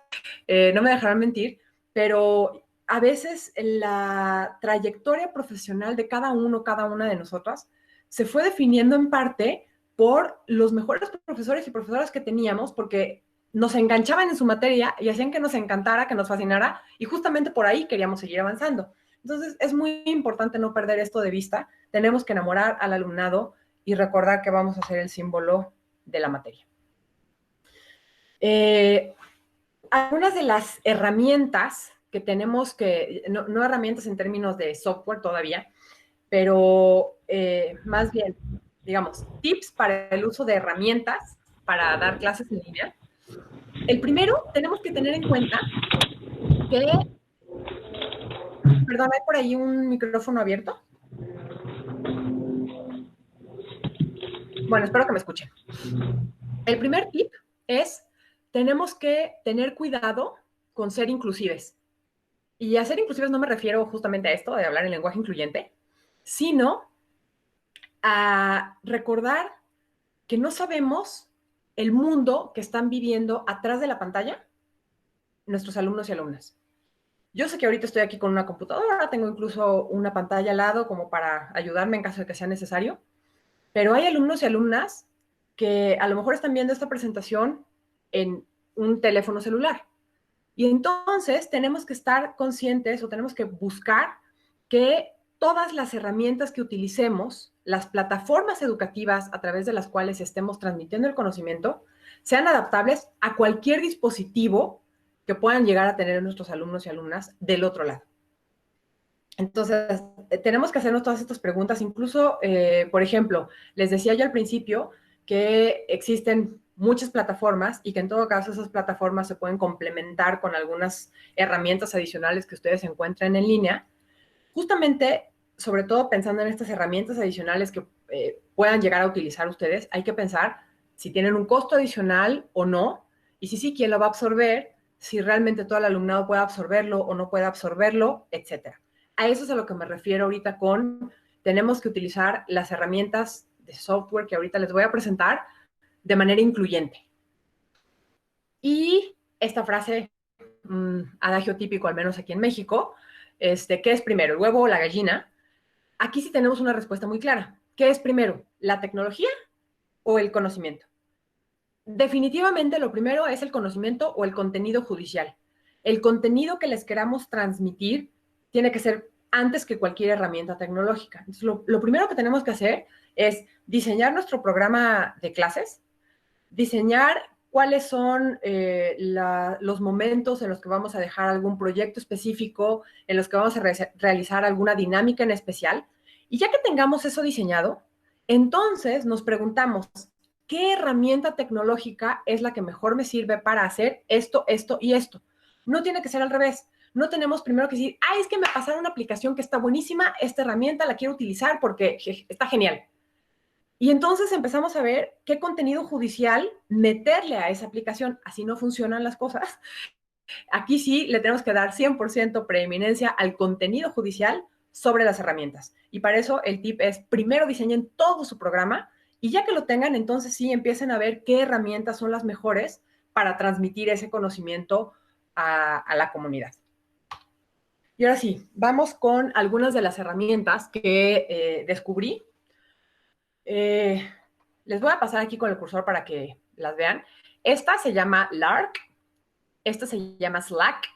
S2: no me dejarán mentir, pero a veces la trayectoria profesional de cada uno, cada una de nosotras, se fue definiendo en parte por los mejores profesores y profesoras que teníamos, porque nos enganchaban en su materia y hacían que nos encantara, que nos fascinara, y justamente por ahí queríamos seguir avanzando. Entonces, es muy importante no perder esto de vista. Tenemos que enamorar al alumnado y recordar que vamos a ser el símbolo de la materia. Algunas de las herramientas que tenemos que, no herramientas en términos de software todavía, pero más bien, digamos, tips para el uso de herramientas para dar clases en línea. El primero, tenemos que tener en cuenta que, perdón, hay por ahí un micrófono abierto. Bueno, espero que me escuchen. El primer tip es, tenemos que tener cuidado con ser inclusives. Y a ser inclusives no me refiero justamente a esto, de hablar en lenguaje incluyente, sino a recordar que no sabemos el mundo que están viviendo atrás de la pantalla nuestros alumnos y alumnas. Yo sé que ahorita estoy aquí con una computadora, tengo incluso una pantalla al lado como para ayudarme en caso de que sea necesario, pero hay alumnos y alumnas que a lo mejor están viendo esta presentación en un teléfono celular. Y entonces tenemos que estar conscientes o tenemos que buscar que todas las herramientas que utilicemos, las plataformas educativas a través de las cuales estemos transmitiendo el conocimiento, sean adaptables a cualquier dispositivo que puedan llegar a tener nuestros alumnos y alumnas del otro lado. Entonces, tenemos que hacernos todas estas preguntas. Incluso, por ejemplo, les decía yo al principio que existen muchas plataformas y que en todo caso esas plataformas se pueden complementar con algunas herramientas adicionales que ustedes encuentren en línea. Justamente, sobre todo pensando en estas herramientas adicionales que puedan llegar a utilizar ustedes, hay que pensar si tienen un costo adicional o no, y si sí, quién lo va a absorber, si realmente todo el alumnado puede absorberlo o no puede absorberlo, etcétera. A eso es a lo que me refiero ahorita con tenemos que utilizar las herramientas de software que ahorita les voy a presentar de manera incluyente. Y esta frase, adagio típico, al menos aquí en México, ¿qué es primero, el huevo o la gallina? Aquí sí tenemos una respuesta muy clara. ¿Qué es primero, la tecnología o el conocimiento? Definitivamente lo primero es el conocimiento o el contenido judicial. El contenido que les queramos transmitir tiene que ser antes que cualquier herramienta tecnológica. Entonces, lo primero que tenemos que hacer es diseñar nuestro programa de clases, diseñar cuáles son los momentos en los que vamos a dejar algún proyecto específico, en los que vamos a realizar alguna dinámica en especial. Y ya que tengamos eso diseñado, entonces nos preguntamos, ¿qué herramienta tecnológica es la que mejor me sirve para hacer esto, esto y esto? No tiene que ser al revés. No tenemos primero que decir, es que me pasaron una aplicación que está buenísima, esta herramienta la quiero utilizar porque está genial. Y entonces empezamos a ver qué contenido judicial meterle a esa aplicación. Así no funcionan las cosas. Aquí sí le tenemos que dar 100% preeminencia al contenido judicial sobre las herramientas. Y para eso el tip es, primero diseñen todo su programa y ya que lo tengan, entonces sí empiecen a ver qué herramientas son las mejores para transmitir ese conocimiento a la comunidad. Y ahora sí, vamos con algunas de las herramientas que descubrí. Les voy a pasar aquí con el cursor para que las vean. Esta se llama Lark, esta se llama Slack,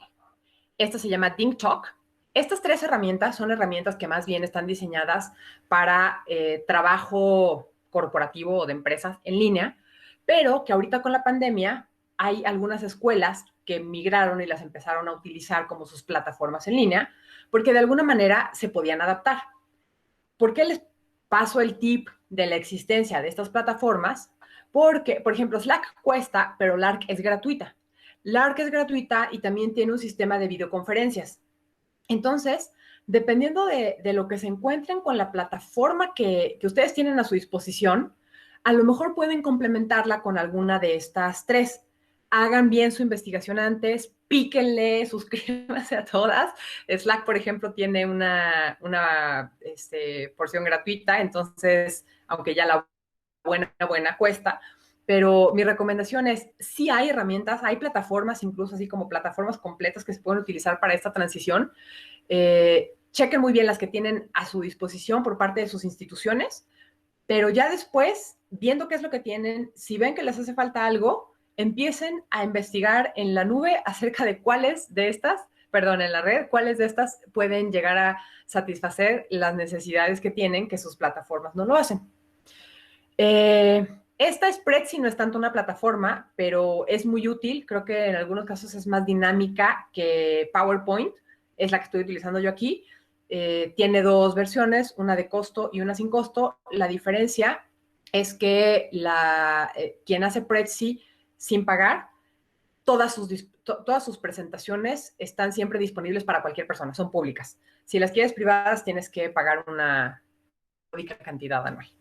S2: esta se llama DingTalk. Estas tres herramientas son herramientas que más bien están diseñadas para trabajo corporativo o de empresas en línea, pero que ahorita con la pandemia hay algunas escuelas que migraron y las empezaron a utilizar como sus plataformas en línea, porque de alguna manera se podían adaptar. ¿Por qué les paso el tip de la existencia de estas plataformas? Porque, por ejemplo, Slack cuesta, pero Lark es gratuita. Lark es gratuita y también tiene un sistema de videoconferencias. Entonces, dependiendo de lo que se encuentren con la plataforma que ustedes tienen a su disposición, a lo mejor pueden complementarla con alguna de estas tres. Hagan bien su investigación antes, píquenle, suscríbanse a todas. Slack, por ejemplo, tiene una porción gratuita, entonces, aunque ya la buena cuesta, pero mi recomendación es, sí hay herramientas, hay plataformas, incluso así como plataformas completas que se pueden utilizar para esta transición. Chequen muy bien las que tienen a su disposición por parte de sus instituciones, pero ya después, viendo qué es lo que tienen, si ven que les hace falta algo, empiecen a investigar en la nube acerca de cuáles de estas, perdón, en la red, cuáles de estas pueden llegar a satisfacer las necesidades que tienen que sus plataformas no lo hacen. Esta Spreadsheet no es tanto una plataforma, pero es muy útil. Creo que en algunos casos es más dinámica que PowerPoint. Es la que estoy utilizando yo aquí. Tiene dos versiones, una de costo y una sin costo. La diferencia es que quien hace Prezi sin pagar, todas sus presentaciones están siempre disponibles para cualquier persona, son públicas. Si las quieres privadas, tienes que pagar una módica cantidad anual.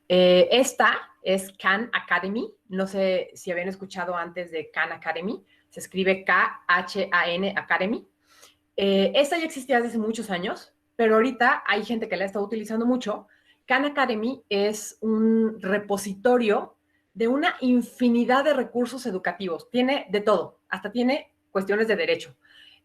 S2: Esta es Khan Academy. No sé si habían escuchado antes de Khan Academy. Se escribe Khan Academy. Esta ya existía desde hace muchos años, pero ahorita hay gente que la está utilizando mucho. Khan Academy es un repositorio de una infinidad de recursos educativos. Tiene de todo, hasta tiene cuestiones de derecho.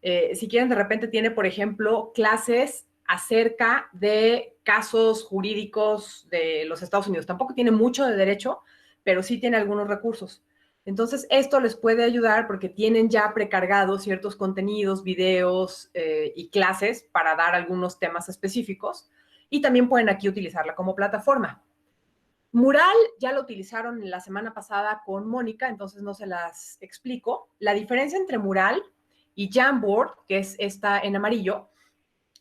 S2: Si quieren, de repente tiene, por ejemplo, clases acerca de casos jurídicos de los Estados Unidos. Tampoco tiene mucho de derecho, pero sí tiene algunos recursos. Entonces, esto les puede ayudar porque tienen ya precargados ciertos contenidos, videos y clases para dar algunos temas específicos y también pueden aquí utilizarla como plataforma. Mural ya lo utilizaron la semana pasada con Mónica, entonces no se las explico. La diferencia entre Mural y Jamboard, que es esta en amarillo,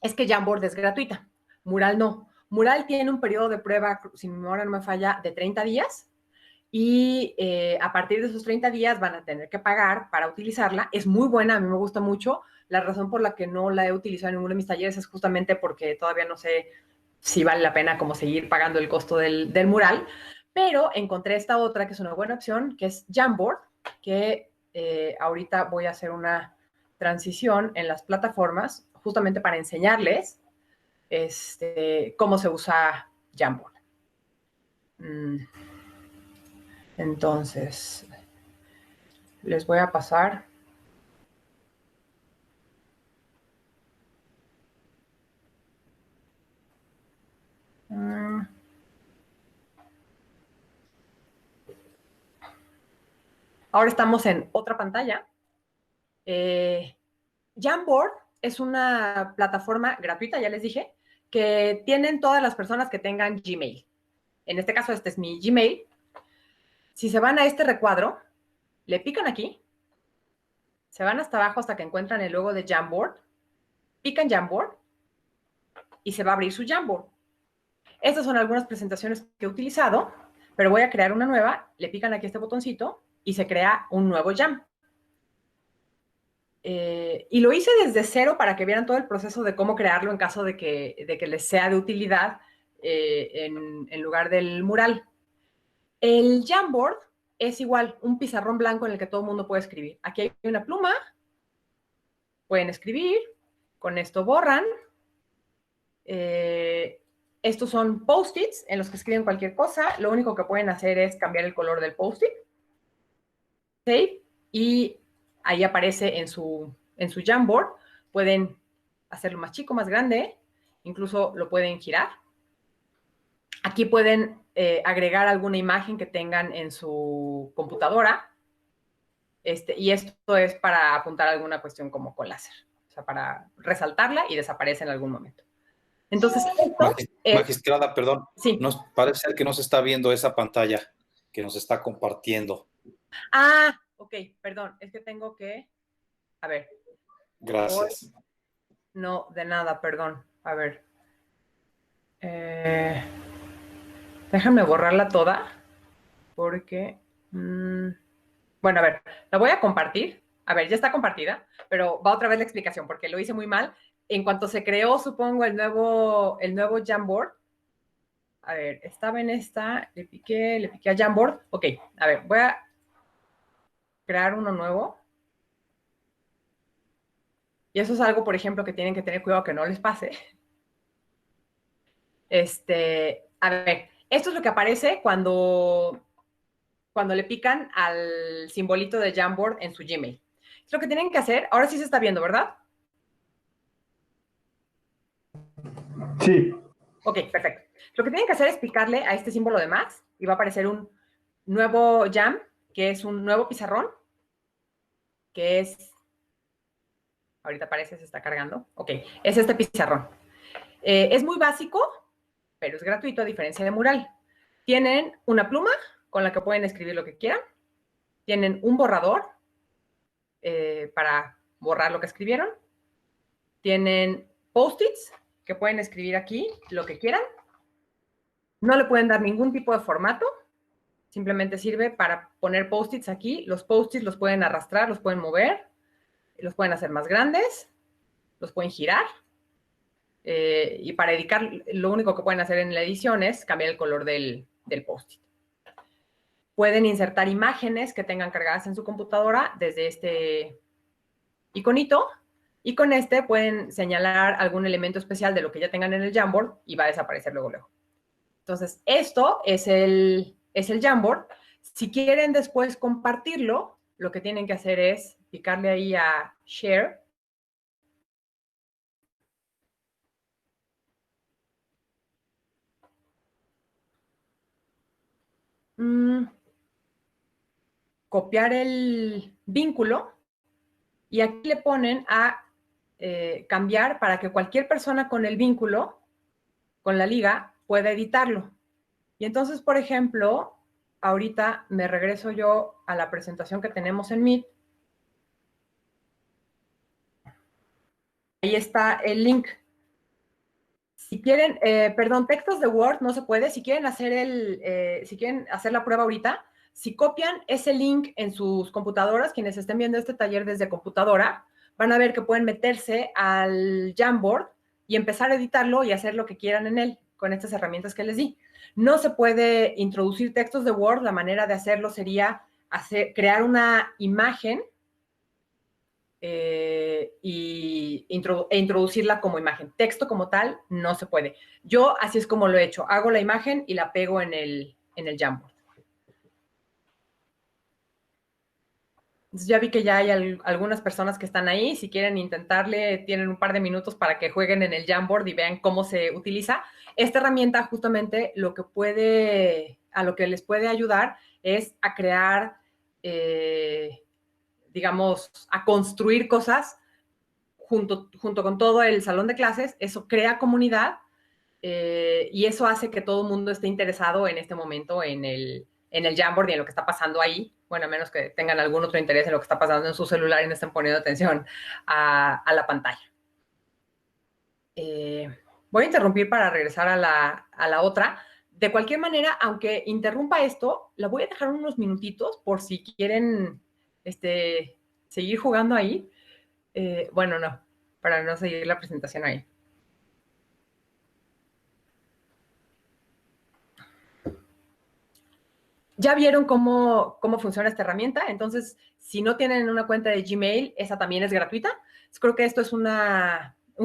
S2: es que Jamboard es gratuita, Mural no. Mural tiene un periodo de prueba, si mi memoria no me falla, de 30 días y a partir de esos 30 días van a tener que pagar para utilizarla. Es muy buena, a mí me gusta mucho. La razón por la que no la he utilizado en ninguno de mis talleres es justamente porque todavía no sé si vale la pena como seguir pagando el costo del mural, pero encontré esta otra que es una buena opción, que es Jamboard, que ahorita voy a hacer una transición en las plataformas justamente para enseñarles cómo se usa Jamboard. Entonces, les voy a pasar. Ahora estamos en otra pantalla. Jamboard es una plataforma gratuita, ya les dije, que tienen todas las personas que tengan Gmail. En este caso, este es mi Gmail. Si se van a este recuadro, le pican aquí, se van hasta abajo hasta que encuentran el logo de Jamboard, pican Jamboard y se va a abrir su Jamboard. Estas son algunas presentaciones que he utilizado, pero voy a crear una nueva, le pican aquí este botoncito y se crea un nuevo Jam. Y lo hice desde cero para que vieran todo el proceso de cómo crearlo en caso de que les sea de utilidad en lugar del mural. El Jamboard es igual, un pizarrón blanco en el que todo el mundo puede escribir. Aquí hay una pluma, pueden escribir, con esto borran. Estos son post-its en los que escriben cualquier cosa. Lo único que pueden hacer es cambiar el color del post-it. Save. Y ahí aparece en su Jamboard. Pueden hacerlo más chico, más grande. Incluso lo pueden girar. Aquí pueden agregar alguna imagen que tengan en su computadora. Y esto es para apuntar alguna cuestión como con láser. O sea, para resaltarla y desaparece en algún momento. Entonces,
S1: magistrada, perdón,
S2: sí.
S1: Parece ser que no se está viendo esa pantalla que nos está compartiendo.
S2: Ah, ok, perdón, es que tengo que, a ver.
S1: Gracias.
S2: No, de nada, perdón. A ver. Déjame borrarla toda, porque, bueno, a ver, la voy a compartir. A ver, ya está compartida, pero va otra vez la explicación, porque lo hice muy mal. En cuanto se creó, supongo, el nuevo Jamboard. A ver, estaba en esta, le piqué a Jamboard. Ok, a ver, voy a crear uno nuevo. Y eso es algo, por ejemplo, que tienen que tener cuidado que no les pase. A ver, esto es lo que aparece cuando le pican al simbolito de Jamboard en su Gmail. Es lo que tienen que hacer. Ahora sí se está viendo, ¿verdad?
S3: Sí.
S2: Ok, perfecto. Lo que tienen que hacer es picarle a este símbolo de más y va a aparecer un nuevo Jam, que es un nuevo pizarrón, que es... Ahorita aparece, se está cargando. Ok, es este pizarrón. Es muy básico, pero es gratuito a diferencia de Mural. Tienen una pluma con la que pueden escribir lo que quieran. Tienen un borrador para borrar lo que escribieron. Tienen post-its que pueden escribir aquí lo que quieran. No le pueden dar ningún tipo de formato. Simplemente sirve para poner post-its aquí. Los post-its los pueden arrastrar, los pueden mover, los pueden hacer más grandes, los pueden girar. Y para editar, lo único que pueden hacer en la edición es cambiar el color del post-it. Pueden insertar imágenes que tengan cargadas en su computadora desde este iconito, y con este pueden señalar algún elemento especial de lo que ya tengan en el Jamboard y va a desaparecer luego. Entonces, esto es el Jamboard. Si quieren después compartirlo, lo que tienen que hacer es picarle ahí a Share. Copiar el vínculo y aquí le ponen a cambiar para que cualquier persona con el vínculo, con la liga, pueda editarlo. Y entonces, por ejemplo, ahorita me regreso yo a la presentación que tenemos en Meet. Ahí está el link. Si quieren, perdón, textos de Word no se puede. Si quieren hacer la prueba ahorita, si copian ese link en sus computadoras, quienes estén viendo este taller desde computadora, van a ver que pueden meterse al Jamboard y empezar a editarlo y hacer lo que quieran en él con estas herramientas que les di. No se puede introducir textos de Word. La manera de hacerlo sería crear una imagen e introducirla como imagen. Texto como tal no se puede. Yo así es como lo he hecho. Hago la imagen y la pego en el Jamboard. Entonces ya vi que ya hay algunas personas que están ahí. Si quieren intentarle, tienen un par de minutos para que jueguen en el Jamboard y vean cómo se utiliza. Esta herramienta justamente a lo que les puede ayudar es a crear digamos, a construir cosas junto con todo el salón de clases. Eso crea comunidad y eso hace que todo el mundo esté interesado en este momento en el Jamboard y en lo que está pasando ahí. Bueno, a menos que tengan algún otro interés en lo que está pasando en su celular y no estén poniendo atención a la pantalla. Voy a interrumpir para regresar a la otra. De cualquier manera, aunque interrumpa esto, la voy a dejar unos minutitos por si quieren seguir jugando ahí. Bueno, no, para no seguir la presentación ahí. Ya vieron cómo funciona esta herramienta. Entonces, si no tienen una cuenta de Gmail, esa también es gratuita. Creo que esto es un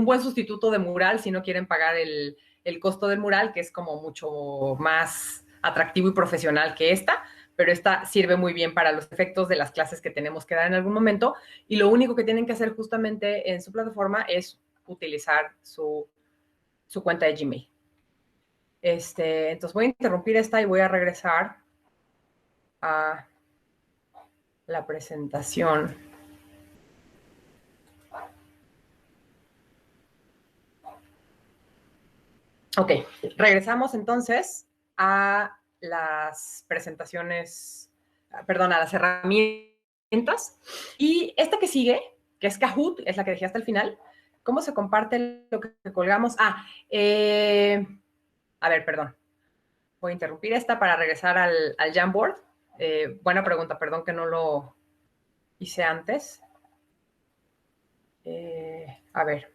S2: buen sustituto de Mural si no quieren pagar el costo del Mural, que es como mucho más atractivo y profesional que esta, pero esta sirve muy bien para los efectos de las clases que tenemos que dar en algún momento, y lo único que tienen que hacer justamente en su plataforma es utilizar su cuenta de Gmail. Entonces voy a interrumpir esta y voy a regresar a la presentación. Ok, regresamos entonces a las presentaciones, perdón, a las herramientas. Y esta que sigue, que es Kahoot, es la que dejé hasta el final. ¿Cómo se comparte lo que colgamos? A ver, perdón. Voy a interrumpir esta para regresar al Jamboard. Buena pregunta, perdón que no lo hice antes. A ver.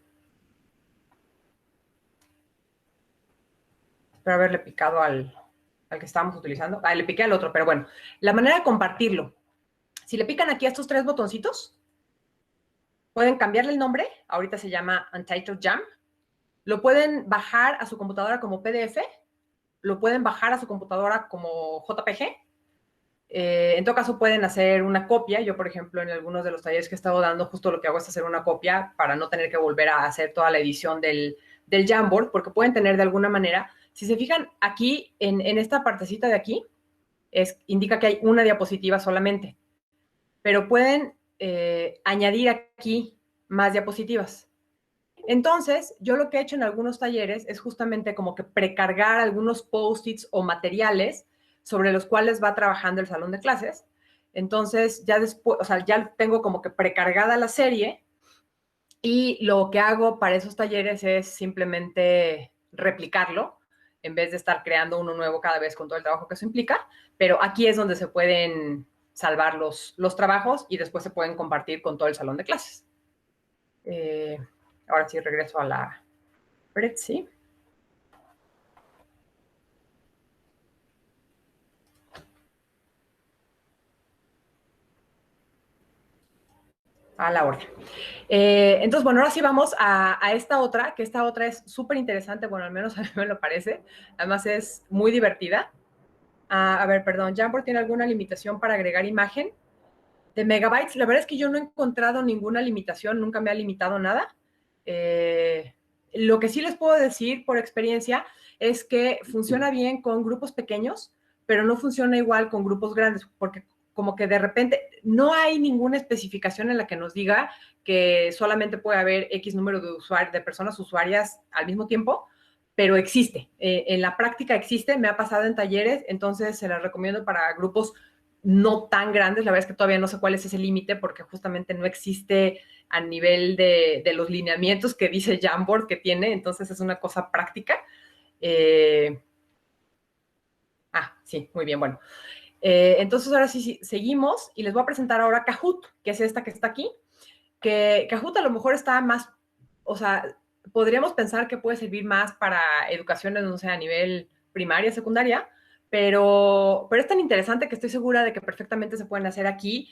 S2: Espero haberle picado al que estábamos utilizando. Le piqué al otro, pero bueno. La manera de compartirlo. Si le pican aquí a estos tres botoncitos, pueden cambiarle el nombre. Ahorita se llama Untitled Jam. Lo pueden bajar a su computadora como PDF. Lo pueden bajar a su computadora como JPG. En todo caso, pueden hacer una copia. Yo, por ejemplo, en algunos de los talleres que he estado dando, justo lo que hago es hacer una copia para no tener que volver a hacer toda la edición del Jamboard, porque pueden tener de alguna manera. Si se fijan aquí, en esta partecita de aquí, indica que hay una diapositiva solamente. Pero pueden añadir aquí más diapositivas. Entonces, yo lo que he hecho en algunos talleres es justamente como que precargar algunos post-its o materiales sobre los cuales va trabajando el salón de clases. Entonces, ya después, o sea, ya tengo como que precargada la serie y lo que hago para esos talleres es simplemente replicarlo en vez de estar creando uno nuevo cada vez con todo el trabajo que eso implica. Pero aquí es donde se pueden salvar los trabajos y después se pueden compartir con todo el salón de clases. Ahora sí regreso a la Prezi. A la orden. Entonces, bueno, ahora sí vamos a esta otra, que esta otra es súper interesante, bueno, al menos a mí me lo parece. Además es muy divertida. A ver, perdón, Jamboard tiene alguna limitación para agregar imagen de megabytes. La verdad es que yo no he encontrado ninguna limitación, nunca me ha limitado nada. Lo que sí les puedo decir por experiencia es que funciona bien con grupos pequeños, pero no funciona igual con grupos grandes, porque como que de repente no hay ninguna especificación en la que nos diga que solamente puede haber X número de personas usuarias al mismo tiempo, pero existe. En la práctica existe, me ha pasado en talleres, entonces se las recomiendo para grupos no tan grandes. La verdad es que todavía no sé cuál es ese límite porque justamente no existe a nivel de los lineamientos que dice Jamboard que tiene, entonces es una cosa práctica. Sí, muy bien, bueno. Entonces ahora sí seguimos y les voy a presentar ahora Kahoot, que es esta que está aquí, que Kahoot a lo mejor está más, o sea, podríamos pensar que puede servir más para educación, no sé, a nivel primaria, secundaria, pero es tan interesante que estoy segura de que perfectamente se pueden hacer aquí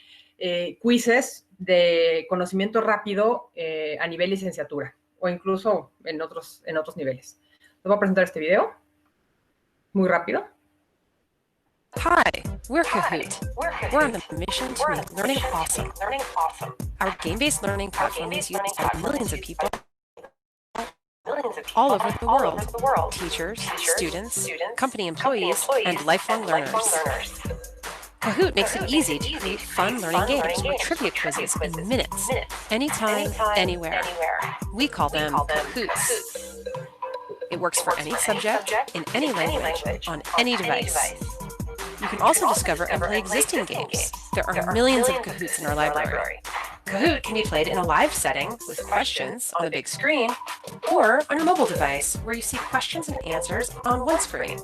S2: quizzes de conocimiento rápido a nivel licenciatura o incluso en otros niveles. Les voy a presentar este video muy rápido.
S4: Hi, we're Kahoot. We're on a mission to make learning awesome. Our game-based learning platform is used by millions of people all over the world. Teachers, students, company employees, and lifelong learners. Kahoot makes it easy to create fun learning games or trivia quizzes in minutes, anytime, anywhere. We call them Kahoots. It works for any subject, in any language, on any device. You can also discover and play existing games. There are millions of Kahoots in our library. Kahoot can be played in a live setting with questions on the big screen, or on your mobile device where you see questions and answers on one screen.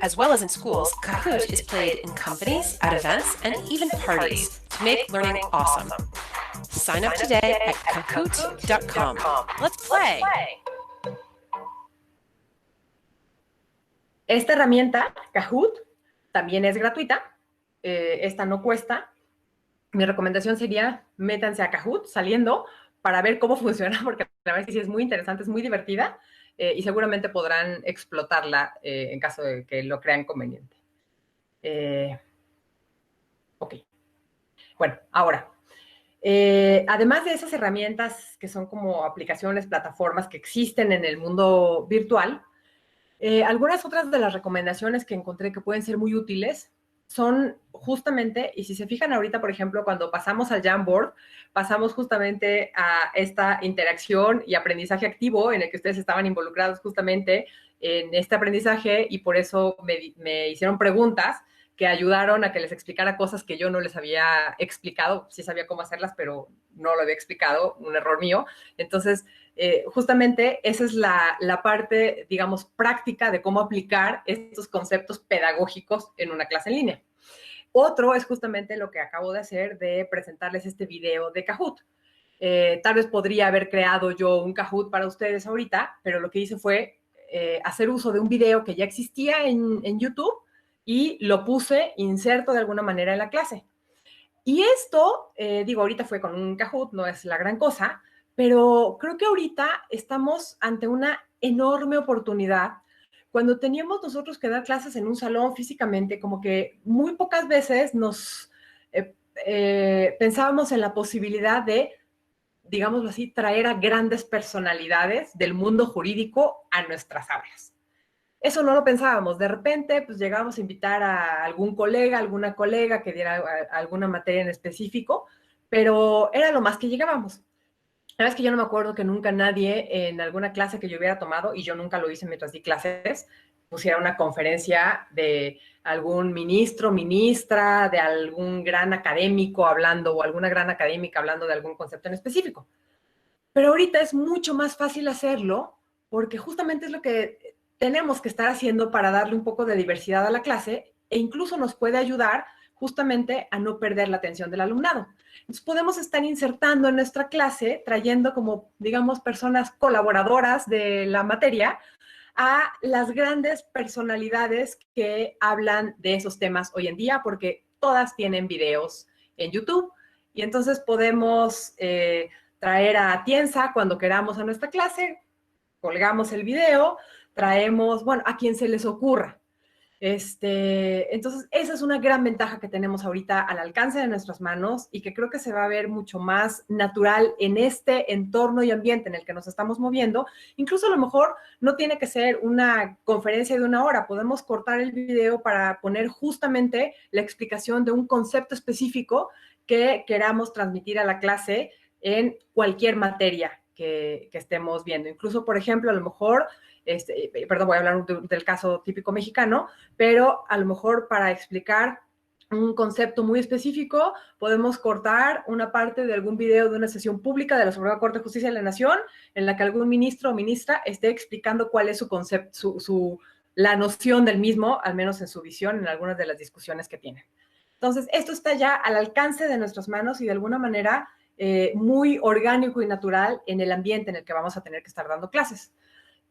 S4: As well as in schools, Kahoot is played in companies, at events, and even parties to make learning awesome. Sign up today at kahoot.com. Let's play!
S2: Esta herramienta, Kahoot, también es gratuita. Esta no cuesta. Mi recomendación sería, métanse a Kahoot saliendo para ver cómo funciona, porque la verdad es que sí es muy interesante, es muy divertida, y seguramente podrán explotarla en caso de que lo crean conveniente. Ok. Bueno, ahora, además de esas herramientas que son como aplicaciones, plataformas que existen en el mundo virtual, algunas otras de las recomendaciones que encontré que pueden ser muy útiles son justamente, y si se fijan ahorita, por ejemplo, cuando pasamos al Jamboard, pasamos justamente a esta interacción y aprendizaje activo en el que ustedes estaban involucrados justamente en este aprendizaje y por eso me hicieron preguntas que ayudaron a que les explicara cosas que yo no les había explicado. Sí sabía cómo hacerlas, pero no lo había explicado, un error mío. Entonces, justamente esa es la parte, digamos, práctica de cómo aplicar estos conceptos pedagógicos en una clase en línea. Otro es justamente lo que acabo de hacer de presentarles este video de Kahoot. Tal vez podría haber creado yo un Kahoot para ustedes ahorita, pero lo que hice fue hacer uso de un video que ya existía en YouTube y lo puse inserto de alguna manera en la clase. Y esto, digo, ahorita fue con un Kahoot, no es la gran cosa, pero creo que ahorita estamos ante una enorme oportunidad. Cuando teníamos nosotros que dar clases en un salón físicamente, como que muy pocas veces nos pensábamos en la posibilidad de, digámoslo así, traer a grandes personalidades del mundo jurídico a nuestras aulas. Eso no lo pensábamos. De repente, pues llegábamos a invitar a algún colega, alguna colega que diera alguna materia en específico, pero era lo más que llegábamos. La verdad es que yo no me acuerdo que nunca nadie en alguna clase que yo hubiera tomado, y yo nunca lo hice mientras di clases, pusiera una conferencia de algún ministro, ministra, de algún gran académico hablando o alguna gran académica hablando de algún concepto en específico. Pero ahorita es mucho más fácil hacerlo porque justamente es lo que tenemos que estar haciendo para darle un poco de diversidad a la clase e incluso nos puede ayudar justamente a no perder la atención del alumnado. Entonces podemos estar insertando en nuestra clase, trayendo como, digamos, personas colaboradoras de la materia a las grandes personalidades que hablan de esos temas hoy en día, porque todas tienen videos en YouTube. Y entonces podemos traer a Tienza cuando queramos a nuestra clase, colgamos el video, traemos, bueno, a quien se les ocurra. Entonces, esa es una gran ventaja que tenemos ahorita al alcance de nuestras manos y que creo que se va a ver mucho más natural en este entorno y ambiente en el que nos estamos moviendo. Incluso a lo mejor no tiene que ser una conferencia de 1 hora. Podemos cortar el video para poner justamente la explicación de un concepto específico que queramos transmitir a la clase en cualquier materia que estemos viendo. Incluso, por ejemplo, a lo mejor, perdón, voy a hablar del caso típico mexicano, pero a lo mejor para explicar un concepto muy específico, podemos cortar una parte de algún video de una sesión pública de la Suprema Corte de Justicia de la Nación, en la que algún ministro o ministra esté explicando cuál es su concepto, la noción del mismo, al menos en su visión, en algunas de las discusiones que tienen. Entonces, esto está ya al alcance de nuestras manos y de alguna manera muy orgánico y natural en el ambiente en el que vamos a tener que estar dando clases.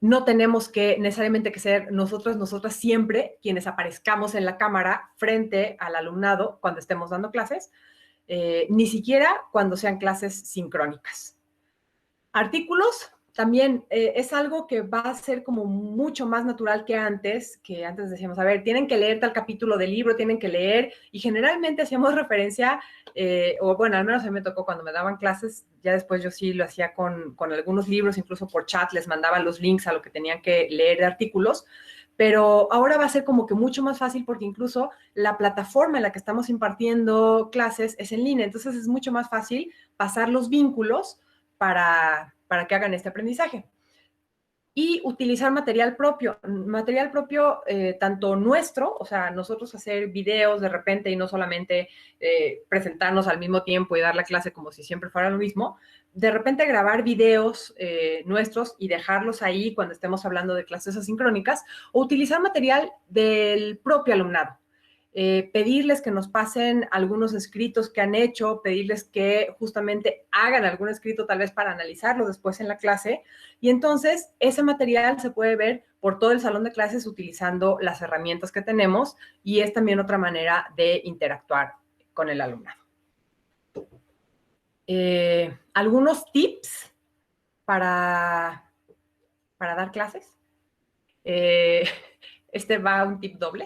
S2: No tenemos que necesariamente que ser nosotros, nosotras siempre quienes aparezcamos en la cámara frente al alumnado cuando estemos dando clases, ni siquiera cuando sean clases sincrónicas. Artículos también es algo que va a ser como mucho más natural que antes decíamos, a ver, tienen que leer tal capítulo del libro, tienen que leer, y generalmente hacíamos referencia, o bueno, al menos a mí me tocó cuando me daban clases, ya después yo sí lo hacía con algunos libros, incluso por chat les mandaba los links a lo que tenían que leer de artículos, pero ahora va a ser como que mucho más fácil porque incluso la plataforma en la que estamos impartiendo clases es en línea, entonces es mucho más fácil pasar los vínculos para que hagan este aprendizaje. Y utilizar material propio tanto nuestro, o sea, nosotros hacer videos de repente y no solamente presentarnos al mismo tiempo y dar la clase como si siempre fuera lo mismo, de repente grabar videos nuestros y dejarlos ahí cuando estemos hablando de clases asincrónicas, o utilizar material del propio alumnado. Pedirles que nos pasen algunos escritos que han hecho, pedirles que justamente hagan algún escrito tal vez para analizarlo después en la clase, y entonces ese material se puede ver por todo el salón de clases utilizando las herramientas que tenemos, y es también otra manera de interactuar con el alumnado. Algunos tips para dar clases. Este va un tip doble.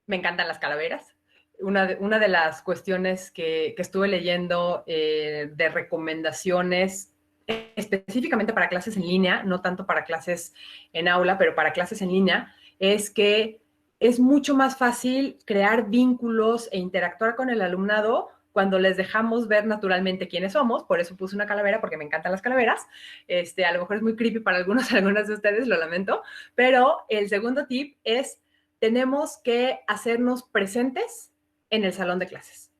S2: Me encantan las calaveras. Una de las cuestiones que estuve leyendo de recomendaciones específicamente para clases en línea, no tanto para clases en aula, pero para clases en línea, es que es mucho más fácil crear vínculos e interactuar con el alumnado cuando les dejamos ver naturalmente quiénes somos. Por eso puse una calavera, porque me encantan las calaveras. A lo mejor es muy creepy para algunas de ustedes, lo lamento, pero el segundo tip es: tenemos que hacernos presentes en el salón de clases.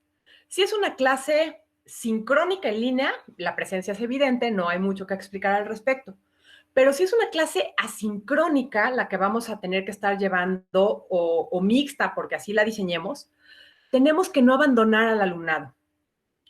S2: Si es una clase sincrónica en línea, la presencia es evidente, no hay mucho que explicar al respecto. Pero si es una clase asincrónica, la que vamos a tener que estar llevando, o mixta, porque así la diseñemos, tenemos que no abandonar al alumnado.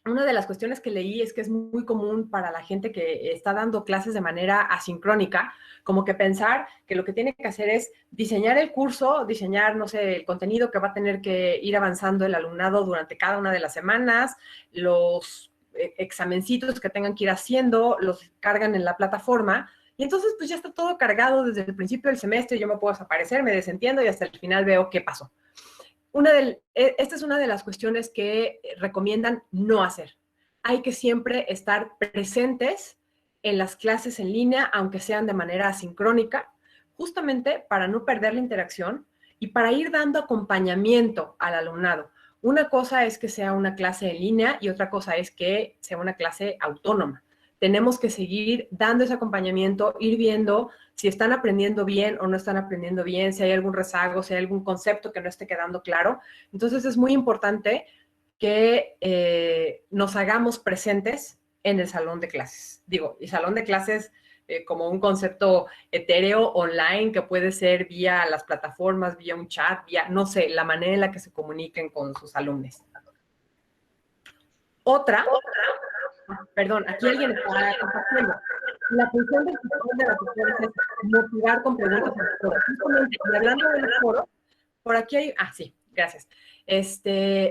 S2: Una de las cuestiones que leí es que es muy común para la gente que está dando clases de manera asincrónica, como que pensar que lo que tiene que hacer es diseñar el curso, diseñar, no sé, el contenido que va a tener que ir avanzando el alumnado durante cada una de las semanas, los examencitos que tengan que ir haciendo, los cargan en la plataforma, y entonces pues ya está todo cargado desde el principio del semestre, yo me puedo desaparecer, me desentiendo y hasta el final veo qué pasó. Esta es una de las cuestiones que recomiendan no hacer. Hay que siempre estar presentes en las clases en línea, aunque sean de manera asincrónica, justamente para no perder la interacción y para ir dando acompañamiento al alumnado. Una cosa es que sea una clase en línea y otra cosa es que sea una clase autónoma. Tenemos que seguir dando ese acompañamiento, ir viendo si están aprendiendo bien o no están aprendiendo bien, si hay algún rezago, si hay algún concepto que no esté quedando claro. Entonces es muy importante que nos hagamos presentes en el salón de clases. Digo, y salón de clases como un concepto etéreo online que puede ser vía las plataformas, vía un chat, vía, no sé, la manera en la que se comuniquen con sus alumnos. Perdón, aquí alguien está compartiendo. La función del tutor de los tutores es motivar con preguntas en el foro. Justamente, y hablando del foro, por aquí hay, sí, gracias.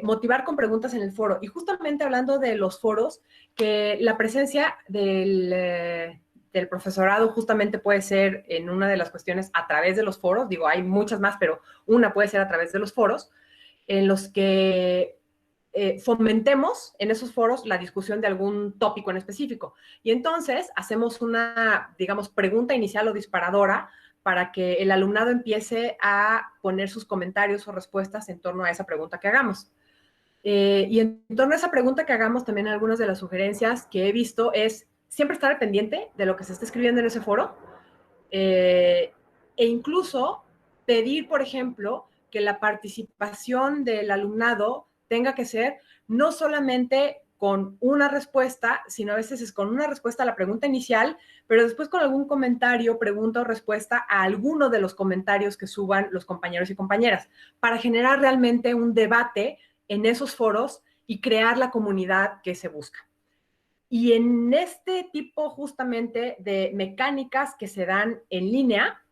S2: Motivar con preguntas en el foro. Y justamente hablando de los foros, que la presencia del profesorado justamente puede ser en una de las cuestiones a través de los foros. Digo, hay muchas más, pero una puede ser a través de los foros, en los que fomentemos en esos foros la discusión de algún tópico en específico. Y entonces hacemos una, digamos, pregunta inicial o disparadora para que el alumnado empiece a poner sus comentarios o respuestas en torno a esa pregunta que hagamos. Y en torno a esa pregunta que hagamos, también algunas de las sugerencias que he visto es siempre estar al pendiente de lo que se está escribiendo en ese foro, e incluso pedir, por ejemplo, que la participación del alumnado tenga que ser no solamente con una respuesta, sino a veces es con una respuesta a la pregunta inicial, pero después con algún comentario, pregunta o respuesta a alguno de los comentarios que suban los compañeros y compañeras, para generar realmente un debate en esos foros y crear la comunidad que se busca. Y en este tipo justamente de mecánicas que se dan en línea,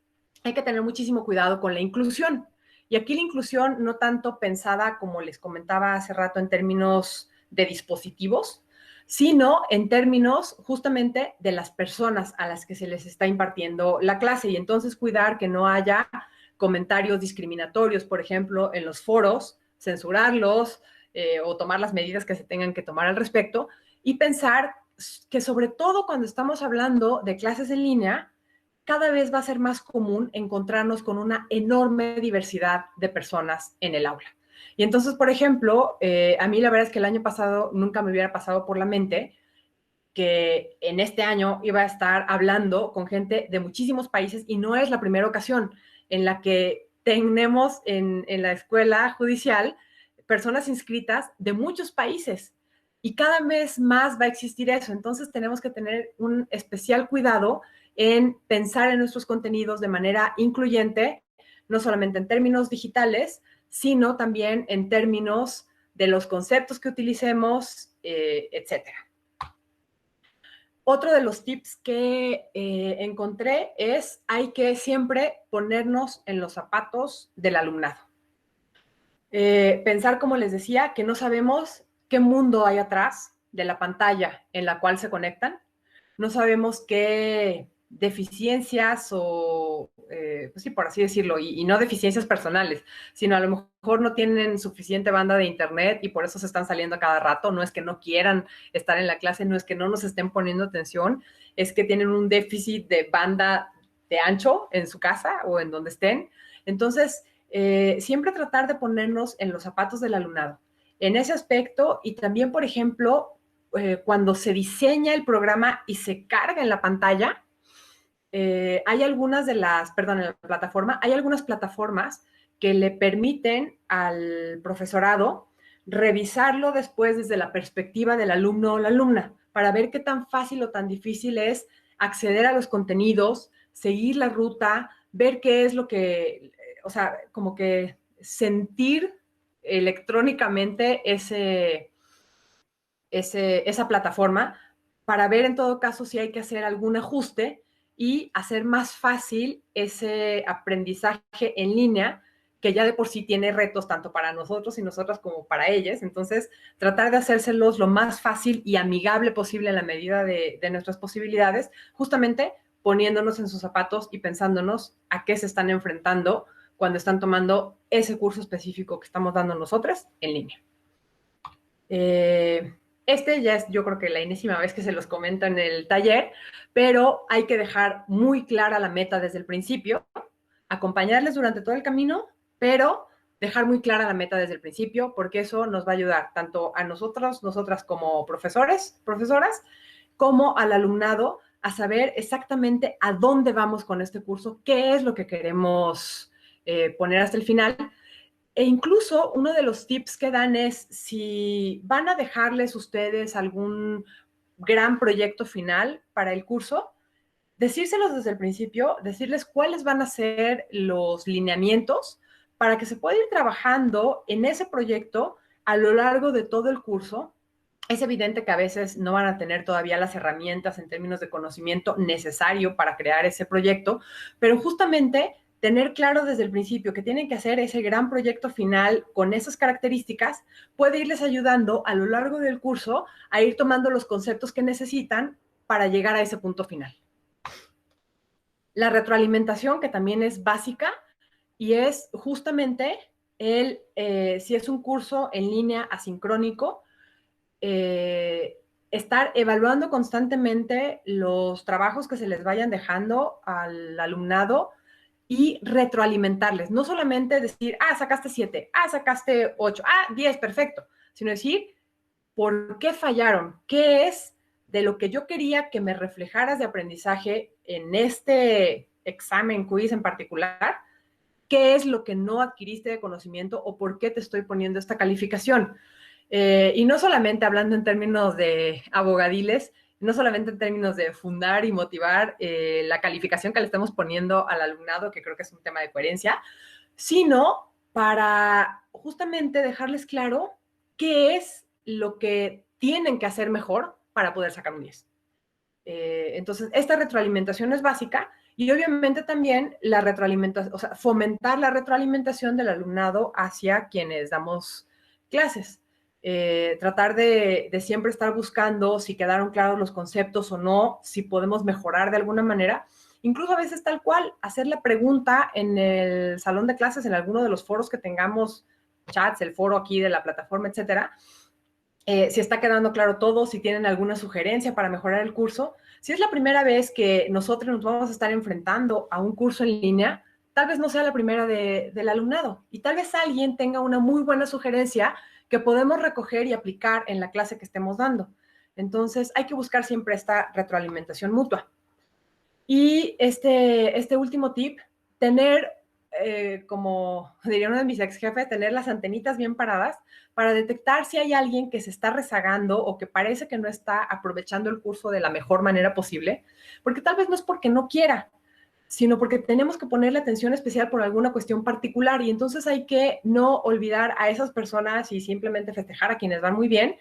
S2: hay que tener muchísimo cuidado con la inclusión. Y aquí la inclusión no tanto pensada, como les comentaba hace rato, en términos de dispositivos, sino en términos justamente de las personas a las que se les está impartiendo la clase. Y entonces cuidar que no haya comentarios discriminatorios, por ejemplo, en los foros, censurarlos o tomar las medidas que se tengan que tomar al respecto. Y pensar que sobre todo cuando estamos hablando de clases en línea, cada vez va a ser más común encontrarnos con una enorme diversidad de personas en el aula. Y entonces, por ejemplo, a mí la verdad es que el año pasado nunca me hubiera pasado por la mente que en este año iba a estar hablando con gente de muchísimos países y no es la primera ocasión en la que tenemos en la escuela judicial personas inscritas de muchos países y cada vez más va a existir eso. Entonces tenemos que tener un especial cuidado en pensar en nuestros contenidos de manera incluyente, no solamente en términos digitales, sino también en términos de los conceptos que utilicemos, etcétera. Otro de los tips que encontré es hay que siempre ponernos en los zapatos del alumnado. Pensar, como les decía, que no sabemos qué mundo hay atrás de la pantalla en la cual se conectan. No sabemos qué deficiencias o, pues sí, por así decirlo, y no deficiencias personales, sino a lo mejor no tienen suficiente banda de internet y por eso se están saliendo a cada rato. No es que no quieran estar en la clase, no es que no nos estén poniendo atención, es que tienen un déficit de banda de ancho en su casa o en donde estén. Entonces, siempre tratar de ponernos en los zapatos del alumnado en ese aspecto y también, por ejemplo, cuando se diseña el programa y se carga en la pantalla, hay algunas de las, perdón, en la plataforma, hay algunas plataformas que le permiten al profesorado revisarlo después desde la perspectiva del alumno o la alumna, para ver qué tan fácil o tan difícil es acceder a los contenidos, seguir la ruta, ver qué es lo que, o sea, como que sentir electrónicamente esa plataforma para ver en todo caso si hay que hacer algún ajuste y hacer más fácil ese aprendizaje en línea que ya de por sí tiene retos tanto para nosotros y nosotras como para ellas. Entonces, tratar de hacérselos lo más fácil y amigable posible en la medida de nuestras posibilidades, justamente poniéndonos en sus zapatos y pensándonos a qué se están enfrentando cuando están tomando ese curso específico que estamos dando nosotras en línea. Este ya es, yo creo que la enésima vez que se los comento en el taller, pero hay que dejar muy clara la meta desde el principio, acompañarles durante todo el camino, pero dejar muy clara la meta desde el principio, porque eso nos va a ayudar tanto a nosotras como profesores, profesoras, como al alumnado a saber exactamente a dónde vamos con este curso, qué es lo que queremos poner hasta el final. E incluso uno de los tips que dan es si van a dejarles ustedes algún gran proyecto final para el curso, decírselos desde el principio, decirles cuáles van a ser los lineamientos para que se pueda ir trabajando en ese proyecto a lo largo de todo el curso. Es evidente que a veces no van a tener todavía las herramientas en términos de conocimiento necesario para crear ese proyecto, pero justamente tener claro desde el principio que tienen que hacer ese gran proyecto final con esas características puede irles ayudando a lo largo del curso a ir tomando los conceptos que necesitan para llegar a ese punto final. La retroalimentación, que también es básica, y es justamente si es un curso en línea asincrónico, estar evaluando constantemente los trabajos que se les vayan dejando al alumnado y retroalimentarles. No solamente decir, sacaste 7, sacaste 8, 10, perfecto, sino decir, ¿por qué fallaron? ¿Qué es de lo que yo quería que me reflejaras de aprendizaje en este examen, quiz en particular? ¿Qué es lo que no adquiriste de conocimiento o por qué te estoy poniendo esta calificación? Y no solamente hablando en términos de abogadiles, no solamente en términos de fundar y motivar la calificación que le estamos poniendo al alumnado, que creo que es un tema de coherencia, sino para justamente dejarles claro qué es lo que tienen que hacer mejor para poder sacar un 10. Entonces, esta retroalimentación es básica y obviamente también la retroalimentación, o sea, fomentar la retroalimentación del alumnado hacia quienes damos clases. Tratar de siempre estar buscando si quedaron claros los conceptos o no, si podemos mejorar de alguna manera. Incluso a veces tal cual, hacer la pregunta en el salón de clases, en alguno de los foros que tengamos, chats, el foro aquí de la plataforma, etcétera. Si está quedando claro todo, si tienen alguna sugerencia para mejorar el curso, Si es la primera vez que nosotros nos vamos a estar enfrentando a un curso en línea, tal vez no sea la primera del alumnado y tal vez alguien tenga una muy buena sugerencia que podemos recoger y aplicar en la clase que estemos dando. Entonces, hay que buscar siempre esta retroalimentación mutua. Y este último tip, tener, como diría uno de mis ex jefes, tener las antenitas bien paradas para detectar si hay alguien que se está rezagando o que parece que no está aprovechando el curso de la mejor manera posible, porque tal vez no es porque no quiera, sino porque tenemos que ponerle atención especial por alguna cuestión particular y entonces hay que no olvidar a esas personas y simplemente festejar a quienes van muy bien,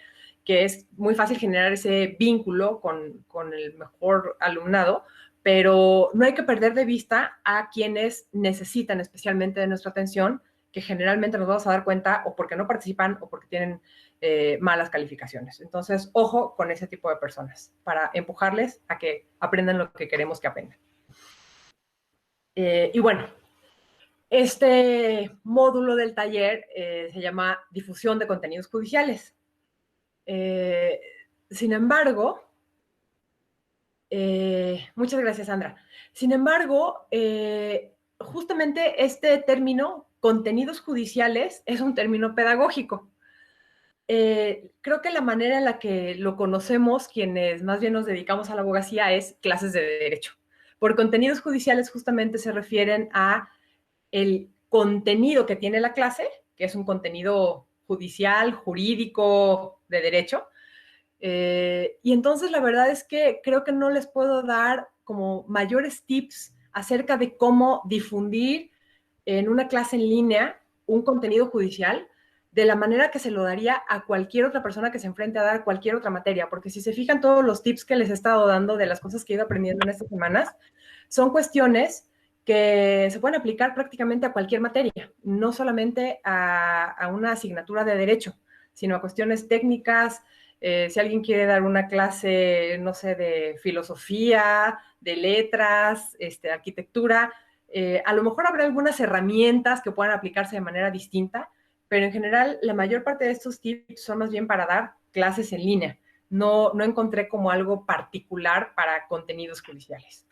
S2: que es muy fácil generar ese vínculo con el mejor alumnado, pero no hay que perder de vista a quienes necesitan especialmente de nuestra atención, que generalmente nos vamos a dar cuenta o porque no participan o porque tienen malas calificaciones. Entonces, ojo con ese tipo de personas para empujarles a que aprendan lo que queremos que aprendan. Y bueno, este módulo del taller se llama difusión de contenidos judiciales. Sin embargo, muchas gracias, Sandra. Sin embargo, justamente este término, contenidos judiciales, es un término pedagógico. Creo que la manera en la que lo conocemos, quienes más bien nos dedicamos a la abogacía, es clases de derecho. Por contenidos judiciales justamente se refieren a el contenido que tiene la clase, que es un contenido judicial, jurídico, de derecho. Y entonces la verdad es que creo que no les puedo dar como mayores tips acerca de cómo difundir en una clase en línea un contenido judicial de la manera que se lo daría a cualquier otra persona que se enfrente a dar cualquier otra materia, porque si se fijan todos los tips que les he estado dando de las cosas que he ido aprendiendo en estas semanas, son cuestiones que se pueden aplicar prácticamente a cualquier materia, no solamente a una asignatura de derecho, sino a cuestiones técnicas. Si alguien quiere dar una clase, no sé, de filosofía, de letras, arquitectura, a lo mejor habrá algunas herramientas que puedan aplicarse de manera distinta, pero en general la mayor parte de estos tips son más bien para dar clases en línea. No encontré como algo particular para contenidos judiciales.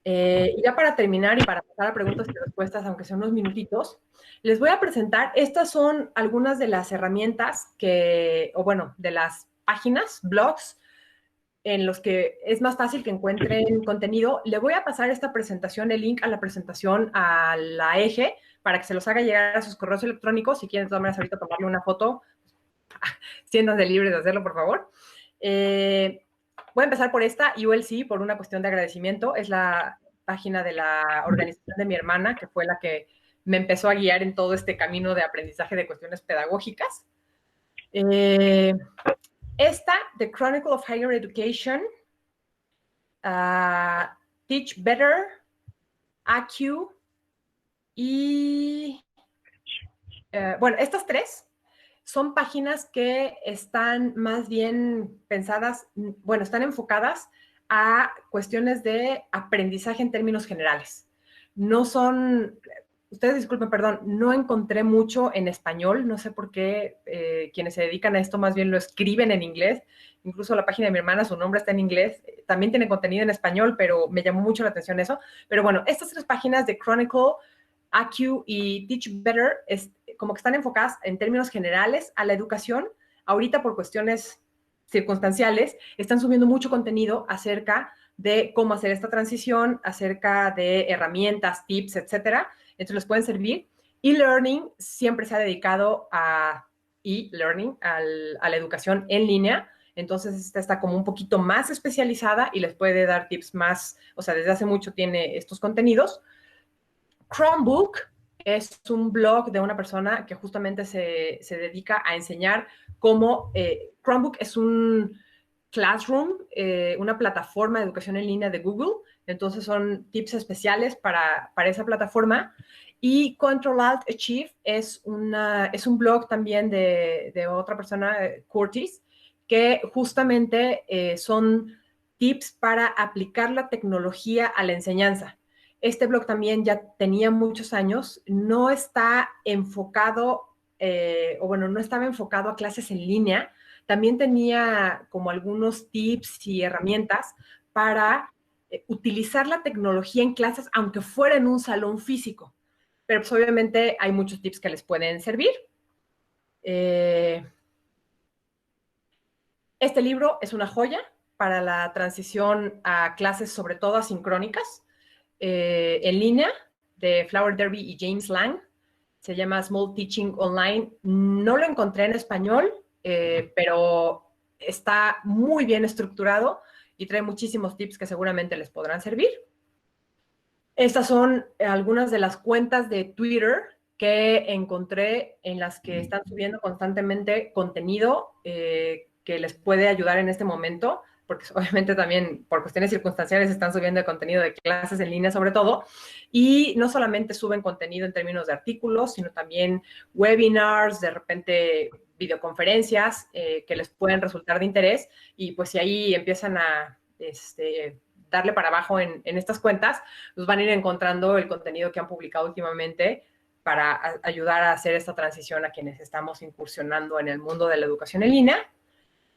S2: Y ya para terminar y para pasar a preguntas y respuestas, aunque sean unos minutitos, les voy a presentar, estas son algunas de las herramientas de las páginas, blogs, en los que es más fácil que encuentren contenido. Le voy a pasar esta presentación, el link a la presentación a la EGE, para que se los haga llegar a sus correos electrónicos. Si quieren, de todas maneras, ahorita tomarle una foto, siéntanse libres de hacerlo, por favor. Voy a empezar por esta, ULC, por una cuestión de agradecimiento. Es la página de la organización de mi hermana, que fue la que me empezó a guiar en todo este camino de aprendizaje de cuestiones pedagógicas. Esta, The Chronicle of Higher Education, Teach Better, AQ, y bueno, estas tres son páginas que están más bien pensadas, bueno, están enfocadas a cuestiones de aprendizaje en términos generales. No son, ustedes disculpen, perdón, no encontré mucho en español, no sé por qué quienes se dedican a esto más bien lo escriben en inglés. Incluso la página de mi hermana, su nombre está en inglés, también tiene contenido en español, pero me llamó mucho la atención eso. Pero bueno, estas tres páginas de Chronicle, AQ y Teach Better como que están enfocadas en términos generales a la educación. Ahorita por cuestiones circunstanciales están subiendo mucho contenido acerca de cómo hacer esta transición, acerca de herramientas, tips, etcétera. Entonces les pueden servir. E-learning siempre se ha dedicado a e-learning, a la educación en línea. Entonces esta está como un poquito más especializada y les puede dar tips más, o sea, desde hace mucho tiene estos contenidos. Chromebook es un blog de una persona que justamente se dedica a enseñar cómo Chromebook es un classroom, una plataforma de educación en línea de Google. Entonces son tips especiales para esa plataforma. Y Control-Alt-Achieve es un blog también de otra persona, Curtis, que justamente son tips para aplicar la tecnología a la enseñanza. Este blog también ya tenía muchos años, no está enfocado, no estaba enfocado a clases en línea, también tenía como algunos tips y herramientas para utilizar la tecnología en clases, aunque fuera en un salón físico. Pero pues obviamente hay muchos tips que les pueden servir. Este libro es una joya para la transición a clases, sobre todo asincrónicas, en línea, de Flower Derby y James Lang. Se llama Small Teaching Online. No lo encontré en español, pero está muy bien estructurado y trae muchísimos tips que seguramente les podrán servir. Estas son algunas de las cuentas de Twitter que encontré en las que están subiendo constantemente contenido que les puede ayudar en este momento, porque obviamente también por cuestiones circunstanciales están subiendo contenido de clases en línea sobre todo, y no solamente suben contenido en términos de artículos, sino también webinars, de repente videoconferencias que les pueden resultar de interés, y pues si ahí empiezan a darle para abajo en estas cuentas, pues van a ir encontrando el contenido que han publicado últimamente para ayudar a hacer esta transición a quienes estamos incursionando en el mundo de la educación en línea.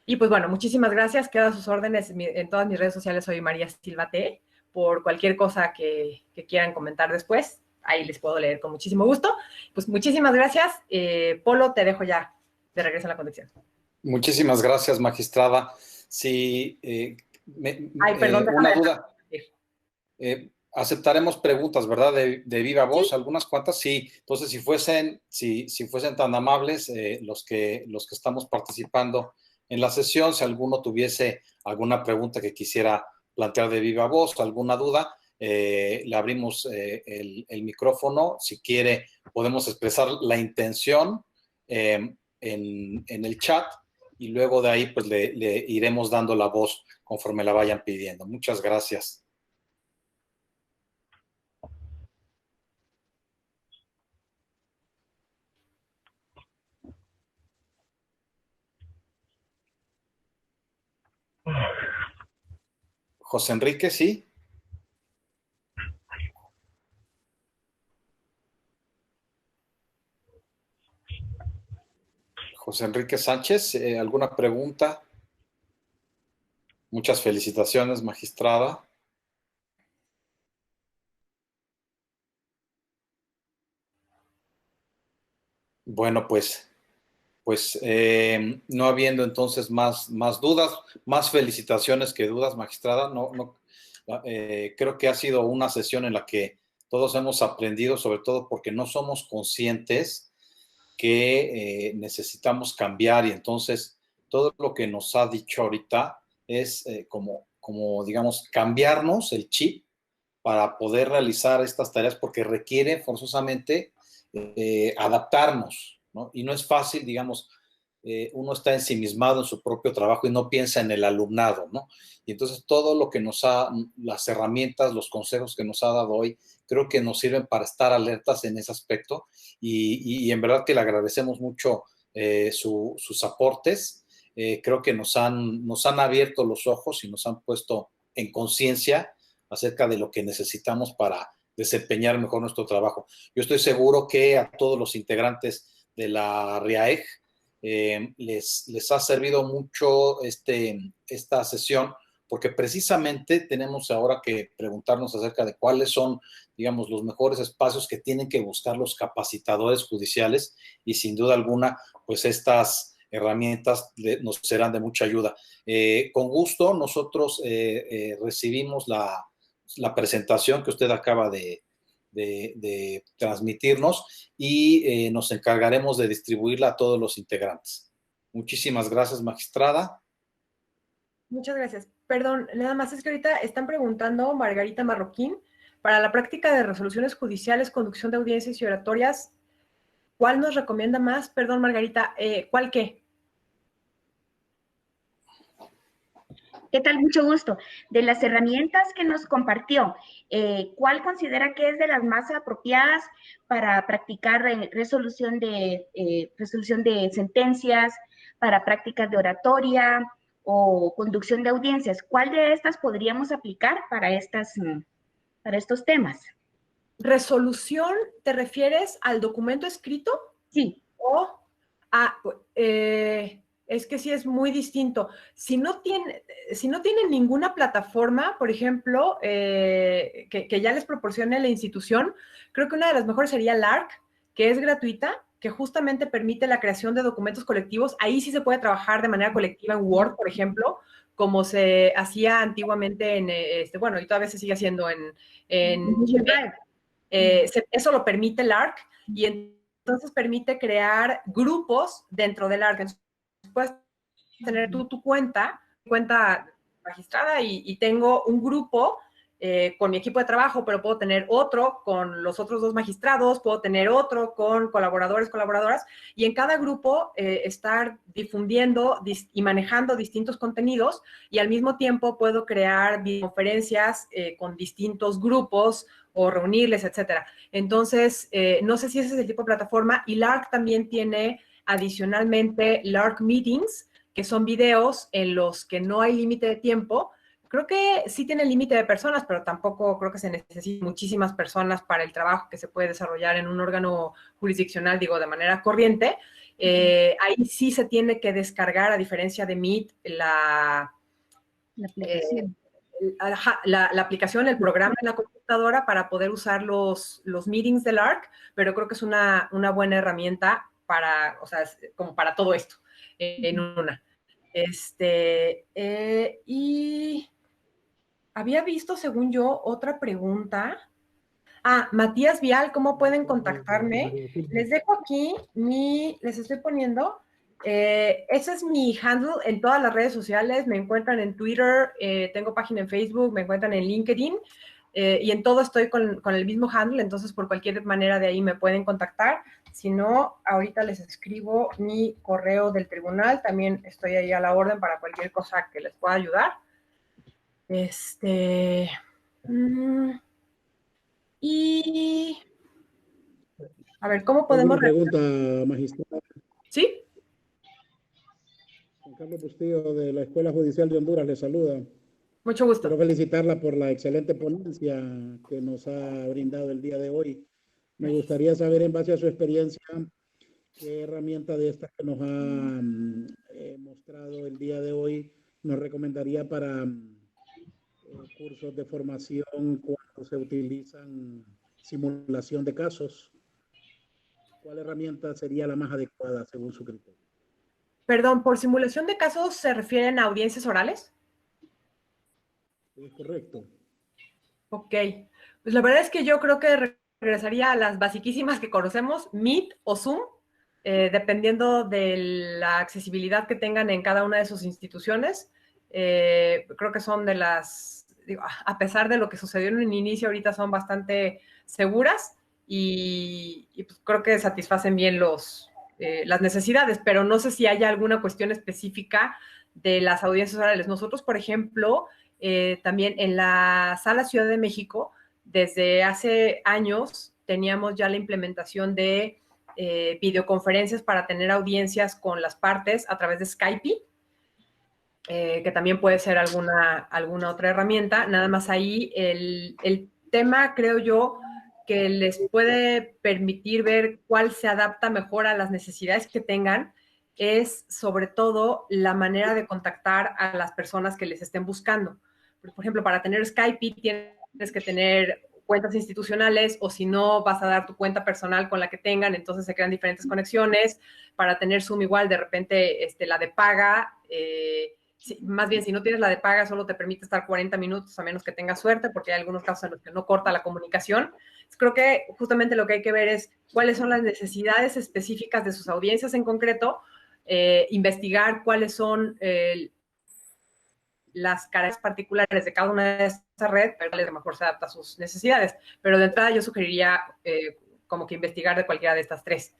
S2: Y pues bueno, muchísimas gracias. Quedo a sus órdenes en todas mis redes sociales. Soy María Silva T. Por cualquier cosa que quieran comentar después, ahí les puedo leer con muchísimo gusto. Pues muchísimas gracias. Polo, te dejo ya de regreso a la conducción.
S1: Muchísimas gracias, magistrada. Sí,
S2: perdón,
S1: una duda. Aceptaremos preguntas, ¿verdad? De viva voz, ¿sí? Algunas cuantas, sí. Entonces, si fuesen tan amables, los que estamos participando en la sesión, si alguno tuviese alguna pregunta que quisiera plantear de viva voz, alguna duda, le abrimos el micrófono. Si quiere, podemos expresar la intención en el chat y luego de ahí pues le iremos dando la voz conforme la vayan pidiendo. Muchas gracias. José Enrique, ¿sí? José Enrique Sánchez, ¿alguna pregunta? Muchas felicitaciones, magistrada. Bueno, pues no habiendo entonces más dudas, más felicitaciones que dudas, magistrada. Creo que ha sido una sesión en la que todos hemos aprendido, sobre todo porque no somos conscientes que necesitamos cambiar, y entonces todo lo que nos ha dicho ahorita es como digamos, cambiarnos el chip para poder realizar estas tareas, porque requiere forzosamente adaptarnos, ¿no? Y no es fácil, digamos, uno está ensimismado en su propio trabajo y no piensa en el alumnado, ¿no? Y entonces todo lo que las herramientas, los consejos que nos ha dado hoy, creo que nos sirven para estar alertas en ese aspecto, y en verdad que le agradecemos mucho sus aportes. Creo que nos han abierto los ojos y nos han puesto en conciencia acerca de lo que necesitamos para desempeñar mejor nuestro trabajo. Yo estoy seguro que a todos los integrantes de la RIAEG les ha servido mucho esta sesión, porque precisamente tenemos ahora que preguntarnos acerca de cuáles son, digamos, los mejores espacios que tienen que buscar los capacitadores judiciales, y sin duda alguna, pues estas herramientas nos serán de mucha ayuda. Con gusto, nosotros recibimos la presentación que usted acaba de transmitirnos, y nos encargaremos de distribuirla a todos los integrantes. Muchísimas gracias, magistrada.
S2: Muchas gracias. Perdón, nada más es que ahorita están preguntando, Margarita Marroquín, para la práctica de resoluciones judiciales, conducción de audiencias y oratorias, ¿cuál nos recomienda más? Perdón, Margarita, ¿cuál qué?
S5: ¿Qué tal? Mucho gusto. De las herramientas que nos compartió, ¿cuál considera que es de las más apropiadas para practicar resolución de sentencias, para prácticas de oratoria o conducción de audiencias? ¿Cuál de estas podríamos aplicar para estos temas?
S2: ¿Resolución te refieres al documento escrito?
S5: Sí.
S2: ¿O a Es que sí es muy distinto. Si no tienen ninguna plataforma, por ejemplo, que ya les proporcione la institución, creo que una de las mejores sería LARC, que es gratuita, que justamente permite la creación de documentos colectivos. Ahí sí se puede trabajar de manera colectiva en Word, por ejemplo, como se hacía antiguamente bueno, y todavía se sigue haciendo en Gmail. Eso lo permite LARC, y entonces permite crear grupos dentro del ARC. Entonces, puedes tener tú tu cuenta registrada y tengo un grupo con mi equipo de trabajo, pero puedo tener otro con los otros 2 magistrados, puedo tener otro con colaboradores, colaboradoras, y en cada grupo estar difundiendo y manejando distintos contenidos, y al mismo tiempo puedo crear videoconferencias con distintos grupos o reunirles, etcétera. Entonces, no sé si ese es el tipo de plataforma, y LARC también tiene adicionalmente LARC Meetings, que son videos en los que no hay límite de tiempo. Creo que sí tiene límite de personas, pero tampoco creo que se necesiten muchísimas personas para el trabajo que se puede desarrollar en un órgano jurisdiccional, digo, de manera corriente. Ahí sí se tiene que descargar, a diferencia de Meet, la aplicación, el programa en la computadora para poder usar los meetings del ARC, pero creo que es una buena herramienta para, o sea, como para todo esto en una. Y había visto, según yo, otra pregunta. Matías Vial, ¿cómo pueden contactarme? Les dejo aquí les estoy poniendo, ese es mi handle en todas las redes sociales. Me encuentran en Twitter, tengo página en Facebook, me encuentran en LinkedIn, y en todo estoy con el mismo handle, entonces por cualquier manera de ahí me pueden contactar. Si no, ahorita les escribo mi correo del tribunal, también estoy ahí a la orden para cualquier cosa que les pueda ayudar. Y a ver, ¿cómo podemos...
S6: Una pregunta, magistrada.
S2: ¿Sí?
S6: Juan Carlos Bustillo, de la Escuela Judicial de Honduras, le saluda.
S2: Mucho gusto.
S6: Quiero felicitarla por la excelente ponencia que nos ha brindado el día de hoy. Me gustaría saber, en base a su experiencia, qué herramienta de estas que nos ha mostrado el día de hoy nos recomendaría para cursos de formación cuando se utilizan simulación de casos. ¿Cuál herramienta sería la más adecuada según su criterio?
S2: Perdón, ¿por simulación de casos se refieren a audiencias orales?
S6: Es correcto.
S2: Ok. Pues la verdad es que yo creo que regresaría a las basiquísimas que conocemos, Meet o Zoom, dependiendo de la accesibilidad que tengan en cada una de sus instituciones. Creo que son de las, digo, a pesar de lo que sucedió en un inicio, ahorita son bastante seguras y pues creo que satisfacen bien las necesidades, pero no sé si haya alguna cuestión específica de las audiencias orales. Nosotros, por ejemplo, también en la Sala Ciudad de México, desde hace años teníamos ya la implementación de videoconferencias para tener audiencias con las partes a través de Skype, que también puede ser alguna otra herramienta. Nada más ahí el tema, creo yo, que les puede permitir ver cuál se adapta mejor a las necesidades que tengan, es sobre todo la manera de contactar a las personas que les estén buscando. Por ejemplo, para tener Skype tienes que tener cuentas institucionales, o si no, vas a dar tu cuenta personal con la que tengan, entonces se crean diferentes conexiones. Para tener Zoom igual, de repente la de paga, más bien si no tienes la de paga, solo te permite estar 40 minutos a menos que tengas suerte, porque hay algunos casos en los que no corta la comunicación. Creo que justamente lo que hay que ver es cuáles son las necesidades específicas de sus audiencias en concreto, investigar cuáles son las características particulares de cada una de esas redes, para que mejor se adapta a sus necesidades. Pero de entrada yo sugeriría como que investigar de cualquiera de estas tres.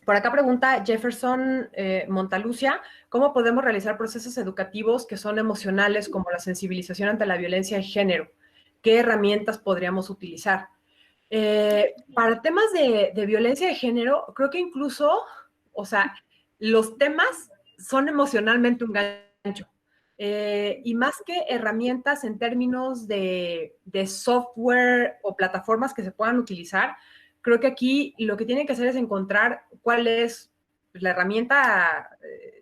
S2: Por acá pregunta Jefferson Montalucia, ¿cómo podemos realizar procesos educativos que son emocionales, como la sensibilización ante la violencia de género? ¿Qué herramientas podríamos utilizar? Para temas de violencia de género, creo que incluso, o sea, los temas son emocionalmente un gancho. Y más que herramientas en términos de software o plataformas que se puedan utilizar, creo que aquí lo que tienen que hacer es encontrar cuál es la herramienta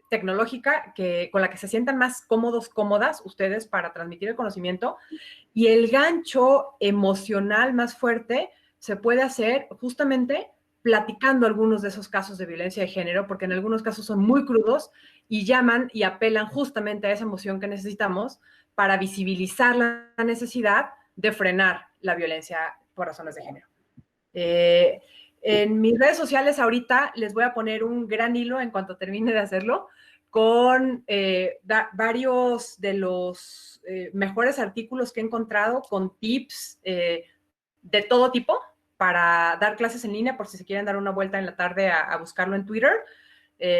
S2: tecnológica con la que se sientan más cómodos, cómodas ustedes para transmitir el conocimiento, y el gancho emocional más fuerte se puede hacer justamente platicando algunos de esos casos de violencia de género, porque en algunos casos son muy crudos y llaman y apelan justamente a esa emoción que necesitamos para visibilizar la necesidad de frenar la violencia por razones de género. En mis redes sociales ahorita les voy a poner un gran hilo en cuanto termine de hacerlo, con varios de los mejores artículos que he encontrado, con tips de todo tipo para dar clases en línea, por si se quieren dar una vuelta en la tarde a buscarlo en Twitter.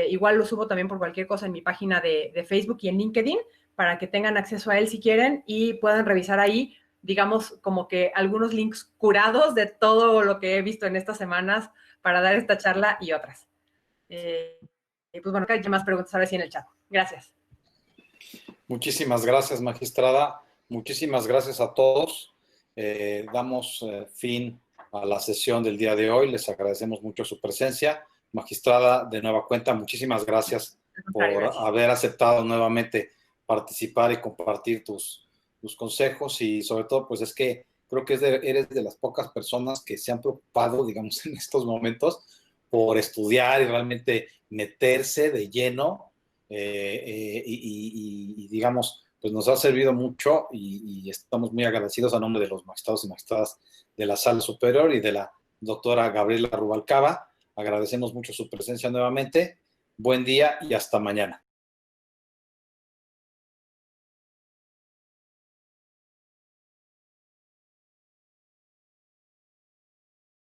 S2: Igual lo subo también por cualquier cosa en mi página de Facebook y en LinkedIn, para que tengan acceso a él si quieren y puedan revisar ahí, digamos, como que algunos links curados de todo lo que he visto en estas semanas para dar esta charla y otras. Pues bueno, hay más preguntas ahora sí en el chat. Gracias.
S1: Muchísimas gracias, magistrada. Muchísimas gracias a todos. Damos fin a la sesión del día de hoy. Les agradecemos mucho su presencia. Magistrada, de nueva cuenta, muchísimas gracias por haber aceptado nuevamente participar y compartir tus consejos, y sobre todo, pues es que creo que eres de las pocas personas que se han preocupado, digamos, en estos momentos por estudiar y realmente meterse de lleno y digamos, pues nos ha servido mucho y estamos muy agradecidos a nombre de los magistrados y magistradas de la Sala Superior y de la doctora Gabriela Rubalcaba. Agradecemos mucho su presencia nuevamente. Buen día y hasta mañana.